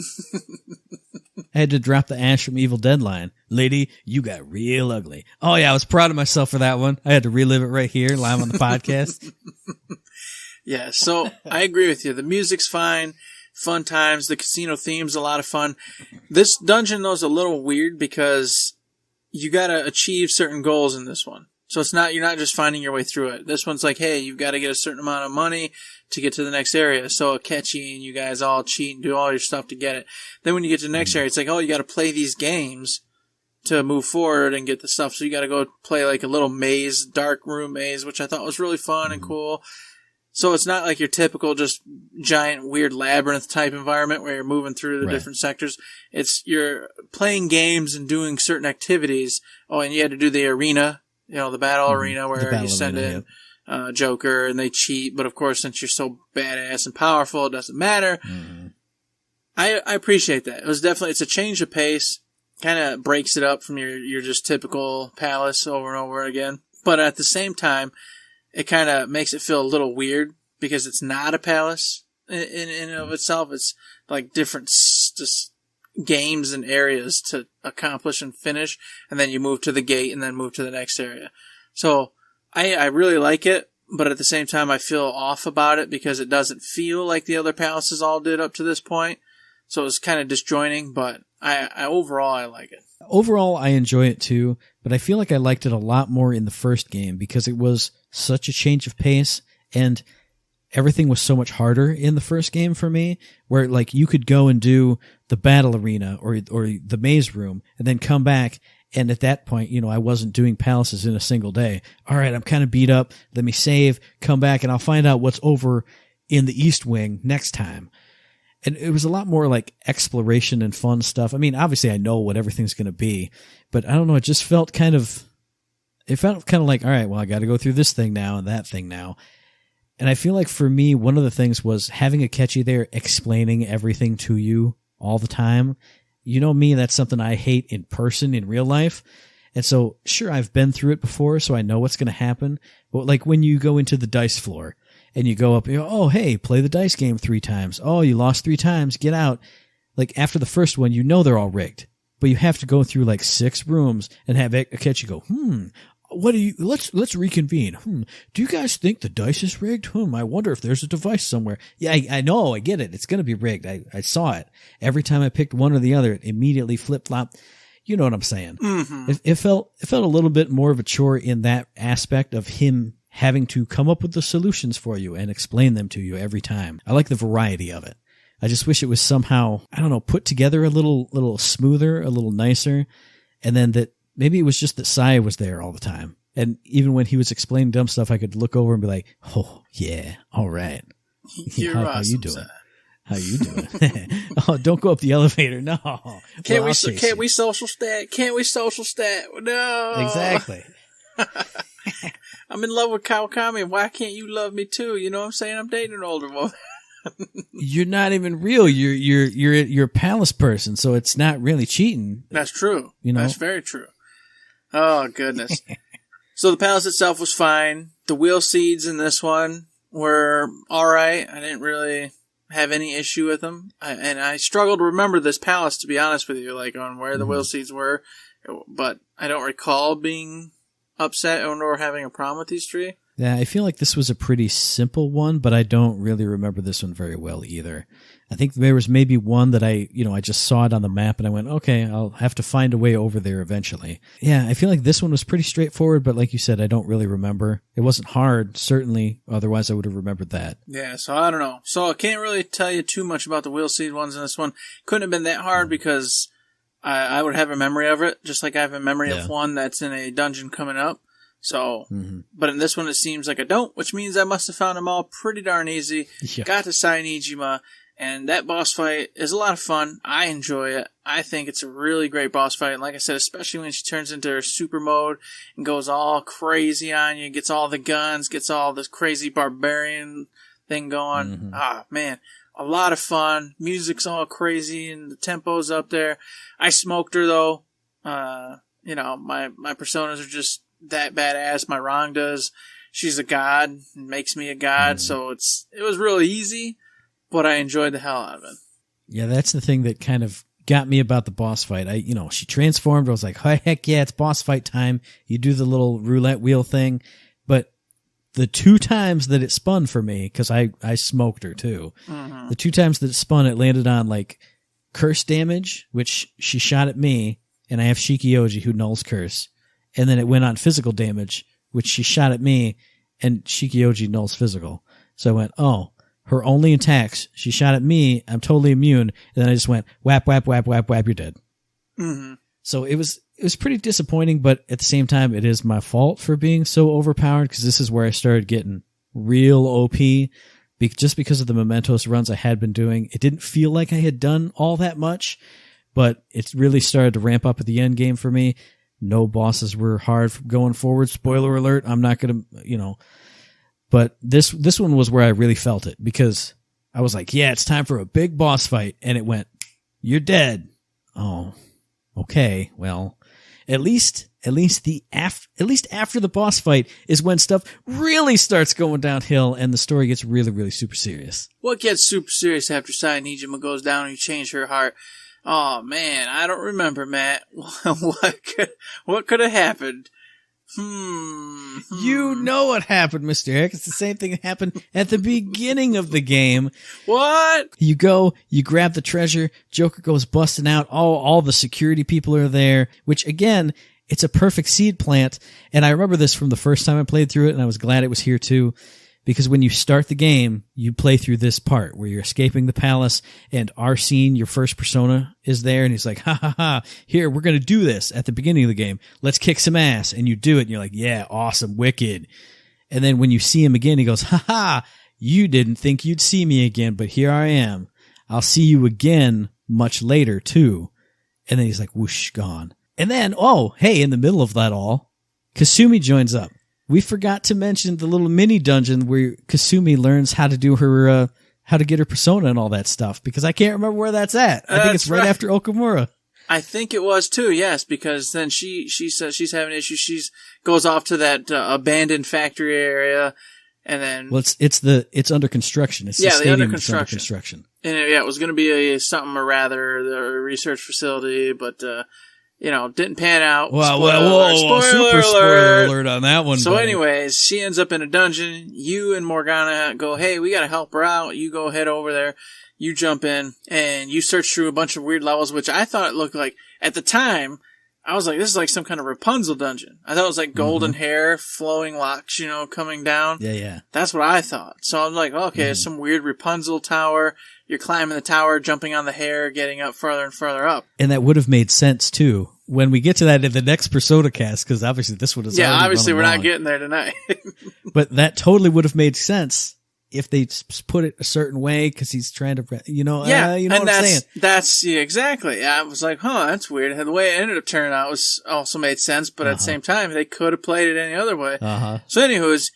I had to drop the Ash from Evil Dead line. Lady, you got real ugly. Oh yeah, I was proud of myself for that one. I had to relive it right here, live on the podcast. Yeah, so I agree with you. The music's fine. Fun times. The casino theme's a lot of fun. This dungeon, though, is a little weird because you gotta achieve certain goals in this one. So you're not just finding your way through it. This one's like, hey, you've got to get a certain amount of money to get to the next area. So it'll catch you and you guys all cheat and do all your stuff to get it. Then when you get to the next area, it's like, oh, you got to play these games to move forward and get the stuff. So you got to go play like a little maze, dark room maze, which I thought was really fun and cool. So it's not like your typical just giant weird labyrinth type environment where you're moving through the different sectors. You're playing games and doing certain activities. Oh, and you had to do the arena. You know, the battle arena where you send in Joker and they cheat. But of course, since you're so badass and powerful, it doesn't matter. I appreciate that. It's a change of pace. Kind of breaks it up from your just typical palace over and over again. But at the same time, it kind of makes it feel a little weird because it's not a palace in and of itself. It's like different just games and areas to accomplish and finish, and then you move to the gate and then move to the next area. So I really like it, but at the same time I feel off about it because it doesn't feel like the other palaces all did up to this point. So it's kind of disjointing, but overall I like it. Overall I enjoy it too, but I feel like I liked it a lot more in the first game because it was such a change of pace and everything was so much harder in the first game for me, where like you could go and do the battle arena or the maze room and then come back. And at that point, you know, I wasn't doing palaces in a single day. All right, I'm kind of beat up. Let me save, come back, and I'll find out what's over in the East Wing next time. And it was a lot more like exploration and fun stuff. I mean, obviously I know what everything's going to be, but I don't know. It just felt kind of like, all right, well, I got to go through this thing now and that thing now. And I feel like for me, one of the things was having Akechi there explaining everything to you all the time. You know me, that's something I hate in person, in real life. And so, sure, I've been through it before, so I know what's going to happen. But like when you go into the dice floor and you go up, you go, oh, hey, play the dice game 3 times. Oh, you lost 3 times, get out. Like after the first one, you know they're all rigged. But you have to go through like 6 rooms and have Akechi go, what do you, let's reconvene. Do you guys think the dice is rigged? I wonder if there's a device somewhere. Yeah, I know, I get it. It's going to be rigged. I saw it. Every time I picked one or the other, it immediately flip-flopped. You know what I'm saying? Mm-hmm. It felt a little bit more of a chore in that aspect of him having to come up with the solutions for you and explain them to you every time. I like the variety of it. I just wish it was somehow, I don't know, put together a little smoother, a little nicer, and then that maybe it was just that Sai was there all the time. And even when he was explaining dumb stuff, I could look over and be like, oh, yeah, all right. How you doing? Sai. How you doing? Oh, don't go up the elevator. No. Can't we social stat? Can't we social stat? No. Exactly. I'm in love with Kawakami. Why can't you love me too? You know what I'm saying? I'm dating an older woman. You're not even real. You're a palace person, so it's not really cheating. That's true. You know? That's very true. Oh, goodness. So the palace itself was fine. The wheel seeds in this one were all right. I didn't really have any issue with them. And I struggled to remember this palace, to be honest with you, like on where the wheel seeds were. But I don't recall being upset or having a problem with these 3. Yeah, I feel like this was a pretty simple one, but I don't really remember this one very well either. I think there was maybe one that I just saw it on the map and I went, okay, I'll have to find a way over there eventually. Yeah, I feel like this one was pretty straightforward, but like you said, I don't really remember. It wasn't hard, certainly, otherwise I would have remembered that. Yeah, so I don't know. So I can't really tell you too much about the wheel seed ones in this one. Couldn't have been that hard because I would have a memory of it, just like I have a memory of one that's in a dungeon coming up. So, but in this one it seems like I don't, which means I must have found them all pretty darn easy. Yeah. Got to Sainijima, and that boss fight is a lot of fun. I enjoy it. I think it's a really great boss fight. And like I said, especially when she turns into her super mode and goes all crazy on you, gets all the guns, gets all this crazy barbarian thing going. Ah, man. A lot of fun. Music's all crazy and the tempo's up there. I smoked her though. My personas are just that badass. My Rangda's, she's a god and makes me a god. So it was really easy, but I enjoyed the hell out of it. Yeah, that's the thing that kind of got me about the boss fight. She transformed. I was like, oh, heck yeah, it's boss fight time. You do the little roulette wheel thing. But the 2 times that it spun for me, because I smoked her too. The 2 times that it spun, it landed on like curse damage, which she shot at me, and I have Shikioji who nulls curse. And then it went on physical damage, which she shot at me, and Shikioji nulls physical. So I went, oh, her only attacks, she shot at me, I'm totally immune, and then I just went, whap, whap, whap, whap, whap, you're dead. So it was pretty disappointing, but at the same time, it is my fault for being so overpowered, because this is where I started getting real OP, just because of the Mementos runs I had been doing. It didn't feel like I had done all that much, but it really started to ramp up at the end game for me. No bosses were hard going forward. Spoiler alert. I'm not going to, but this one was where I really felt it, because I was like, yeah, it's time for a big boss fight. And it went, you're dead. Oh, okay. Well, at least after the boss fight is when stuff really starts going downhill and the story gets really, really super serious. What gets super serious after Sainijima goes down and you change her heart? Oh man, I don't remember, Matt. What could have happened? You know what happened, Mr. Eric. It's the same thing that happened at the beginning of the game. What? You grab the treasure, Joker goes busting out, all the security people are there, which again, it's a perfect seed plant. And I remember this from the first time I played through it, and I was glad it was here too. Because when you start the game, you play through this part where you're escaping the palace, and Arsene, your first persona, is there, and he's like, ha ha ha, here, we're going to do this at the beginning of the game. Let's kick some ass. And you do it, and you're like, yeah, awesome, wicked. And then when you see him again, he goes, ha ha, you didn't think you'd see me again, but here I am. I'll see you again much later, too. And then he's like, whoosh, gone. And then, oh, hey, in the middle of that all, Kasumi joins up. we forgot to mention the little mini dungeon where Kasumi learns how to do her, how to get her persona and all that stuff, because I can't remember where that's at. I think it's right after Okamura. I think it was too, yes, because then she says she's having issues. She's goes off to that abandoned factory area, and then it's under construction. It's the stadium under construction. And it was going to be something or rather the research facility, but didn't pan out. Whoa, super spoiler alert on that one. So, buddy. anyways, she ends up in a dungeon. You and Morgana go, hey, we got to help her out. You go head over there. You jump in and you search through a bunch of weird levels, which I thought it looked like, at the time, I was like, this is like some kind of Rapunzel dungeon. I thought it was like golden hair, flowing locks, coming down. Yeah. That's what I thought. So I'm like, okay, it's some weird Rapunzel tower. You're climbing the tower, jumping on the hair, getting up further and further up. And that would have made sense too when we get to that in the next Persona cast, because obviously this one is obviously we're not getting there tonight. But that totally would have made sense if they put it a certain way, because he's trying to, you know what I'm saying? That's exactly. I was like, that's weird. And the way it ended up turning out also made sense, but at the same time, they could have played it any other way. So anywho's,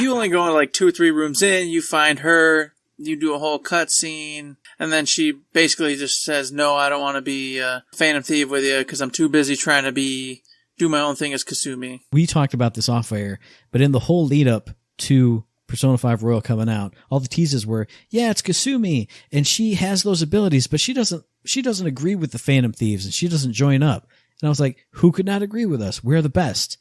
you only go in like 2 or 3 rooms in, you find her, you do a whole cutscene, and then she basically just says, no, I don't want to be a Phantom Thief with you because I'm too busy trying to do my own thing as Kasumi. We talked about this off air, but in the whole lead up to Persona 5 Royal coming out, all the teases were, it's Kasumi, and she has those abilities, but she doesn't agree with the Phantom Thieves, and she doesn't join up. And I was like, who could not agree with us? We're the best.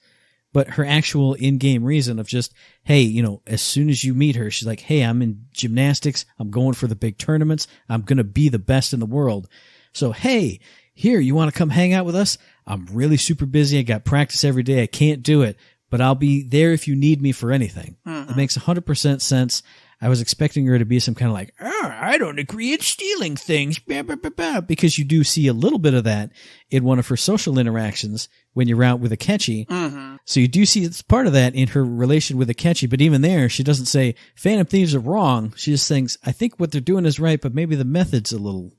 But her actual in-game reason of just, hey, as soon as you meet her, she's like, hey, I'm in gymnastics. I'm going for the big tournaments. I'm going to be the best in the world. So, hey, here, you want to come hang out with us? I'm really super busy. I got practice every day. I can't do it, but I'll be there if you need me for anything. It makes 100% sense. I was expecting her to be some kind of like, I don't agree in stealing things, because you do see a little bit of that in one of her social interactions when you're out with Akechi. So you do see it's part of that in her relation with Akechi, but even there, she doesn't say, Phantom Thieves are wrong. She just thinks, I think what they're doing is right, but maybe the method's a little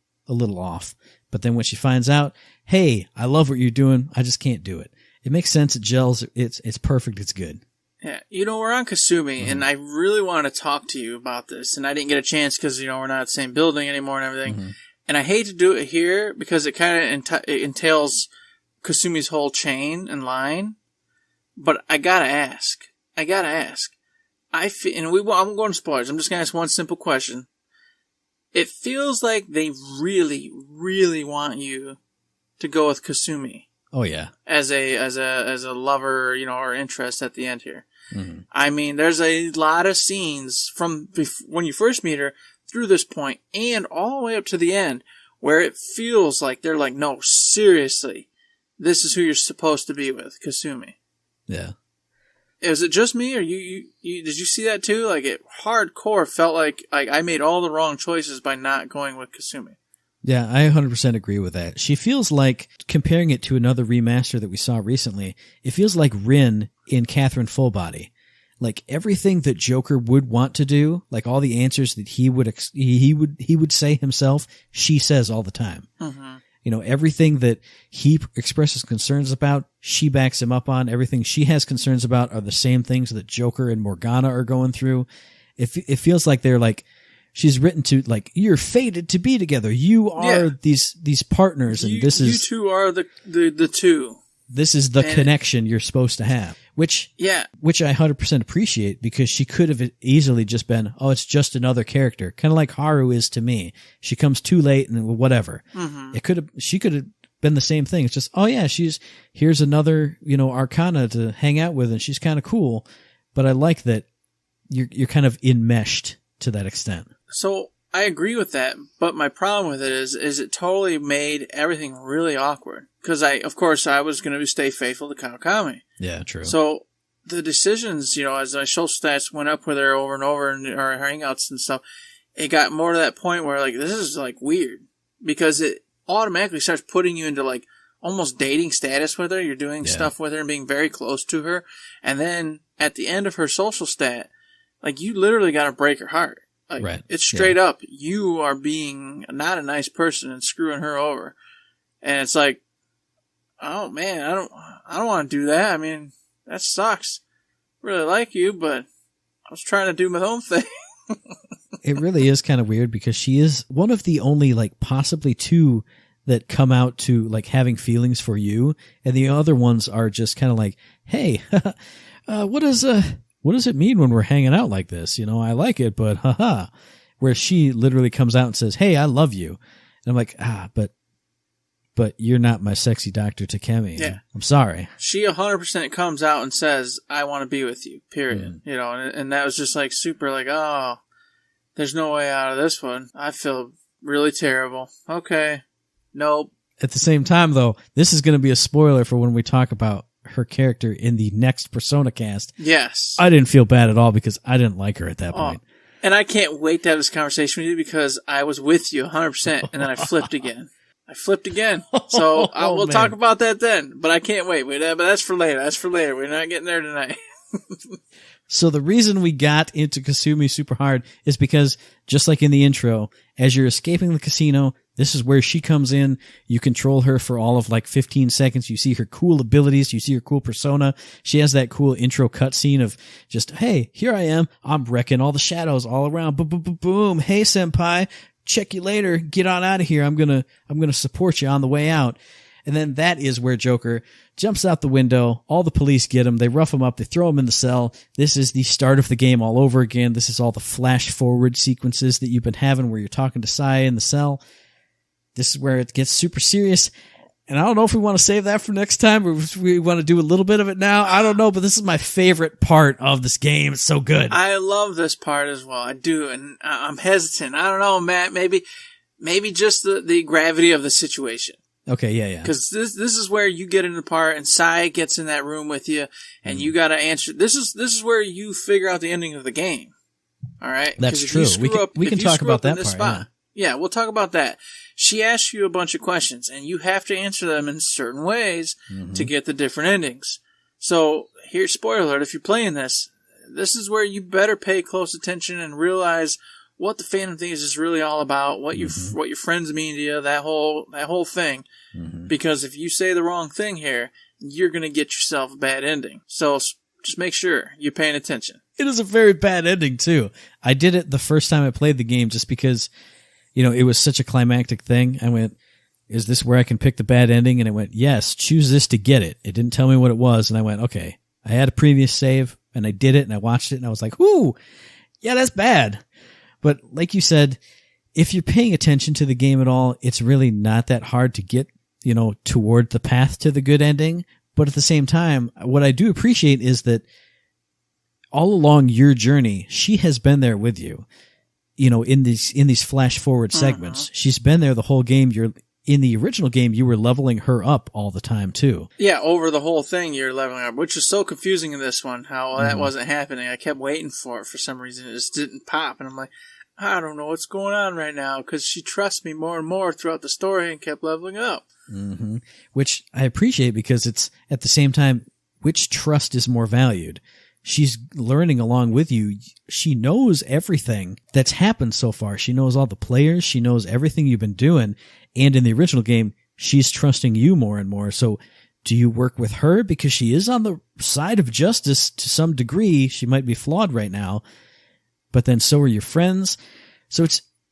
off. But then when she finds out, hey, I love what you're doing, I just can't do it. It makes sense, it gels, it's perfect, it's good. Yeah, we're on Kasumi, and I really want to talk to you about this, and I didn't get a chance because, we're not in the same building anymore and everything. And I hate to do it here because it kind of entails Kasumi's whole chain and line, but I gotta ask. I'm going to spoilers. I'm just gonna ask one simple question. It feels like they really, really want you to go with Kasumi. Oh yeah. As a lover, or interest at the end here. I mean, there's a lot of scenes from when you first meet her through this point and all the way up to the end where it feels like they're like, no, seriously, this is who you're supposed to be with, Kasumi. Yeah. Is it just me, or you did you see that too? Like, it hardcore felt like I made all the wrong choices by not going with Kasumi. Yeah, I 100% agree with that. She feels like, comparing it to another remaster that we saw recently, it feels like Rin in Catherine Fullbody. Like, everything that Joker would want to do, like all the answers that he would say himself, she says all the time. Everything that he expresses concerns about, she backs him up on. Everything she has concerns about are the same things that Joker and Morgana are going through. It feels like they're like, she's written to, like, you're fated to be together. You are these partners, and this is... You two are the two. This is the connection you're supposed to have. Which I 100% appreciate, because she could have easily just been, it's just another character. Kind of like Haru is to me. She comes too late and whatever. She could have been the same thing. It's just, here's another, Arcana to hang out with, and she's kind of cool. But I like that you're kind of enmeshed to that extent. So I agree with that, but my problem with it is it totally made everything really awkward. Because I was going to stay faithful to Kawakami. Yeah, true. So the decisions, as my social stats went up with her over and over in our hangouts and stuff, it got more to that point where, like, this is, like, weird. Because it automatically starts putting you into, like, almost dating status with her. You're doing stuff with her and being very close to her. And then at the end of her social stat, like, you literally got to break her heart. Like, right. It's straight up. You are being not a nice person and screwing her over. And it's like, oh man, I don't want to do that. I mean, that sucks. really like you, but I was trying to do my own thing. It really is kind of weird because she is one of the only, like, possibly two that come out to, like, having feelings for you, and the other ones are just kind of like, hey, what does it mean when we're hanging out like this? You know, I like it, but haha. Where she literally comes out and says, hey, I love you. And I'm like, but you're not my sexy Dr. Takemi. Yeah. I'm sorry. She 100% comes out and says, I want to be with you, period. You know, and that was just like super like, oh, there's no way out of this one. I feel really terrible. Okay. Nope. At the same time, though, this is going to be a spoiler for when we talk about her character in the next Persona cast. Yes. I didn't feel bad at all because I didn't like her at that point. And I can't wait to have this conversation with you because I was with you 100% and then I flipped again. So we'll talk about that then, but I can't wait. But that's for later. We're not getting there tonight. So the reason we got into Kasumi super hard is because, just like in the intro, as you're escaping the casino, this is where she comes in. You control her for all of like 15 seconds. You see her cool abilities. You see her cool persona. She has that cool intro cutscene of just, hey, here I am. I'm wrecking all the shadows all around. Boom, boom, boom, boom. Hey, senpai. Check you later. Get on out of here. I'm gonna support you on the way out. And then that is where Joker jumps out the window. All the police get him. They rough him up. They throw him in the cell. This is the start of the game all over again. This is all the flash forward sequences that you've been having where you're talking to Sai in the cell. This is where it gets super serious. And I don't know if we want to save that for next time or if we want to do a little bit of it now. I don't know, but this is my favorite part of this game. It's so good. I love this part as well. I do. And I'm hesitant. I don't know, Matt. Maybe just the gravity of the situation. Okay, yeah. Because this is where you get in the part, and Sai gets in that room with you, and you got to answer. This is where you figure out the ending of the game. All right, that's true. We can talk about that part. Yeah, we'll talk about that. She asks you a bunch of questions, and you have to answer them in certain ways to get the different endings. So, here's spoiler alert: if you're playing this is where you better pay close attention and realize what the Phantom Thieves is really all about, what your friends mean to you, that whole thing. Because if you say the wrong thing here, you're going to get yourself a bad ending. So just make sure you're paying attention. It is a very bad ending too. I did it the first time I played the game just because, you know, it was such a climactic thing. I went, is this where I can pick the bad ending? And it went, yes, choose this to get it. It didn't tell me what it was. And I went, okay, I had a previous save and I did it and I watched it and I was like, whoo, yeah, that's bad. But like you said, if you're paying attention to the game at all, it's really not that hard to get, you know, toward the path to the good ending. But at the same time, what I do appreciate is that all along your journey, she has been there with you. You know, in these flash forward segments, she's been there the whole game. In the original game, you were leveling her up all the time too. Yeah, over the whole thing, you're leveling up, which is so confusing in this one, how that wasn't happening. I kept waiting for it for some reason. It just didn't pop. And I'm like, I don't know what's going on right now, because she trusts me more and more throughout the story and kept leveling up. Which I appreciate because it's, at the same time, which trust is more valued? She's learning along with you. She knows everything that's happened so far. She knows all the players. She knows everything you've been doing. And in the original game, she's trusting you more and more. So do you work with her? Because she is on the side of justice to some degree. She might be flawed right now, but then so are your friends. So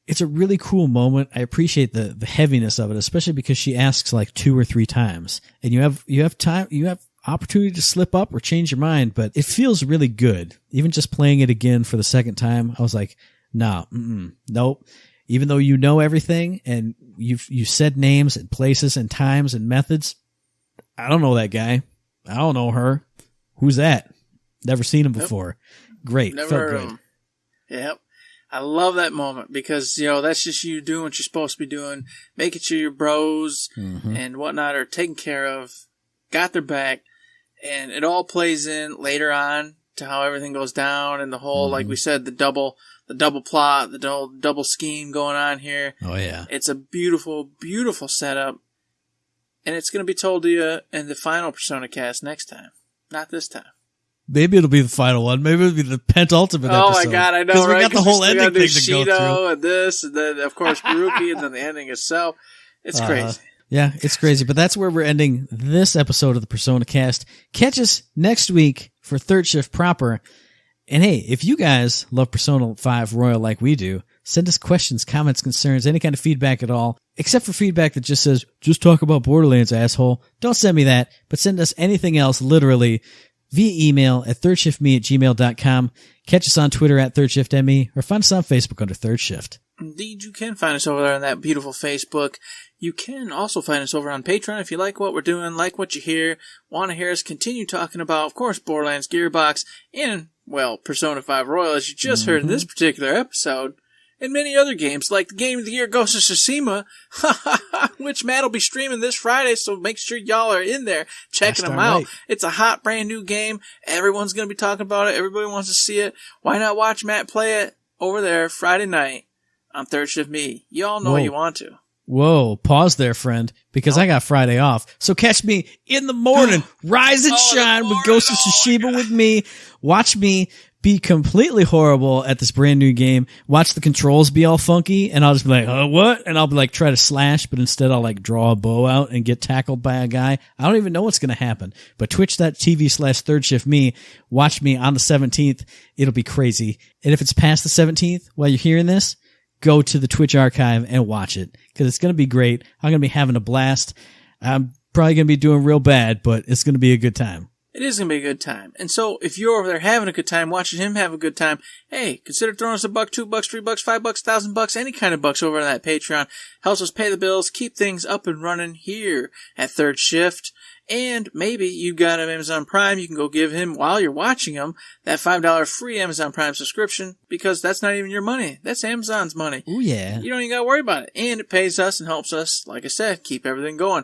it's a really cool moment. I appreciate the heaviness of it, especially because she asks like 2 or 3 times and you have time, you have opportunity to slip up or change your mind, but it feels really good. Even just playing it again for the second time, I was like, nah, nope. Even though you know everything and you said names and places and times and methods, I don't know that guy. I don't know her. Who's that? Never seen him before. Great. Never Felt heard great. of him. Yep. I love that moment because, you know, that's just you doing what you're supposed to be doing, making sure your bros and whatnot are taken care of, got their back, and it all plays in later on to how everything goes down and the whole, like we said, the double plot, the double scheme going on here. Oh, yeah. It's a beautiful, beautiful setup, and it's going to be told to you in the final Persona cast next time, not this time. Maybe it'll be the final one. Maybe it'll be the penultimate episode. Oh my god, I know, right? Because we got the whole ending thing to go through. And this, and then of course Baruki, and then the ending itself. It's crazy. Yeah, it's crazy. But that's where we're ending this episode of the Persona Cast. Catch us next week for Third Shift proper. And hey, if you guys love Persona 5 Royal like we do, send us questions, comments, concerns, any kind of feedback at all, except for feedback that just says, just talk about Borderlands, asshole. Don't send me that, but send us anything else, literally, via email at thirdshiftme@gmail.com. Catch us on Twitter at ThirdShiftME, or find us on Facebook under Third Shift. Indeed, you can find us over there on that beautiful Facebook. You can also find us over on Patreon if you like what we're doing, like what you hear, want to hear us continue talking about, of course, Borderlands, Gearbox, and, well, Persona 5 Royal, as you just heard in this particular episode, and many other games, like the Game of the Year, Ghost of Tsushima, which Matt will be streaming this Friday, so make sure y'all are in there checking them out. Right. It's a hot, brand new game. Everyone's going to be talking about it. Everybody wants to see it. Why not watch Matt play it over there Friday night on Third Shift Me? You all know you want to. Whoa, pause there, friend, because I got Friday off. So catch me in the morning, rise and shine with Ghost of Tsushima with me. Watch me be completely horrible at this brand new game. Watch the controls be all funky, and I'll just be like, what? And I'll be like, try to slash, but instead I'll like draw a bow out and get tackled by a guy. I don't even know what's going to happen. But twitch.tv/Third Shift Me. Watch me on the 17th. It'll be crazy. And if it's past the 17th while you're hearing this, go to the Twitch archive and watch it, because it's going to be great. I'm going to be having a blast. I'm probably going to be doing real bad, but it's going to be a good time. It is going to be a good time. And so if you're over there having a good time, watching him have a good time, hey, consider throwing us $1, $2, $3, $5, $1,000, any kind of bucks over on that Patreon. Helps us pay the bills, keep things up and running here at Third Shift. And maybe you got him Amazon Prime, you can go give him, while you're watching him, that $5 free Amazon Prime subscription, because that's not even your money. That's Amazon's money. Oh yeah. You don't even got to worry about it. And it pays us and helps us, like I said, keep everything going.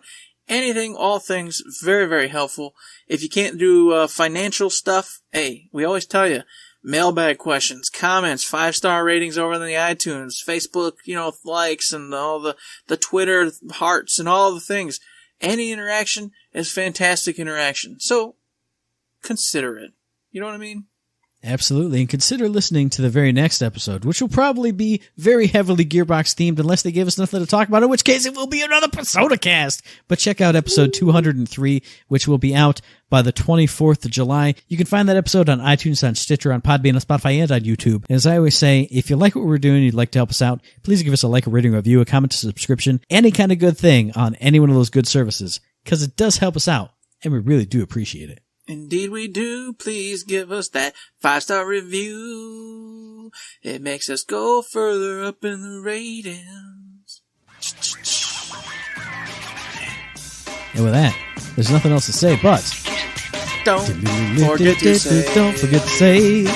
Anything, all things, very, very helpful. If you can't do financial stuff, hey, we always tell you, mailbag questions, comments, 5-star ratings over on the iTunes, Facebook, likes, and all the Twitter hearts and all the things. Any interaction is fantastic interaction. So, consider it. You know what I mean? Absolutely. And consider listening to the very next episode, which will probably be very heavily Gearbox themed unless they give us nothing to talk about, in which case it will be another Persona cast. But check out episode 203, which will be out by the 24th of July. You can find that episode on iTunes, on Stitcher, on Podbean, on Spotify, and on YouTube. And as I always say, if you like what we're doing and you'd like to help us out, please give us a like, a rating, a review, a comment, a subscription, any kind of good thing on any one of those good services, because it does help us out, and we really do appreciate it. Indeed we do. Please give us that 5-star review. It makes us go further up in the ratings. And with that, there's nothing else to say but... Don't forget to say... Don't forget to say...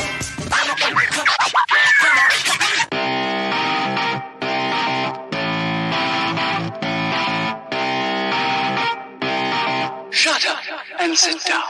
Shut up and sit down.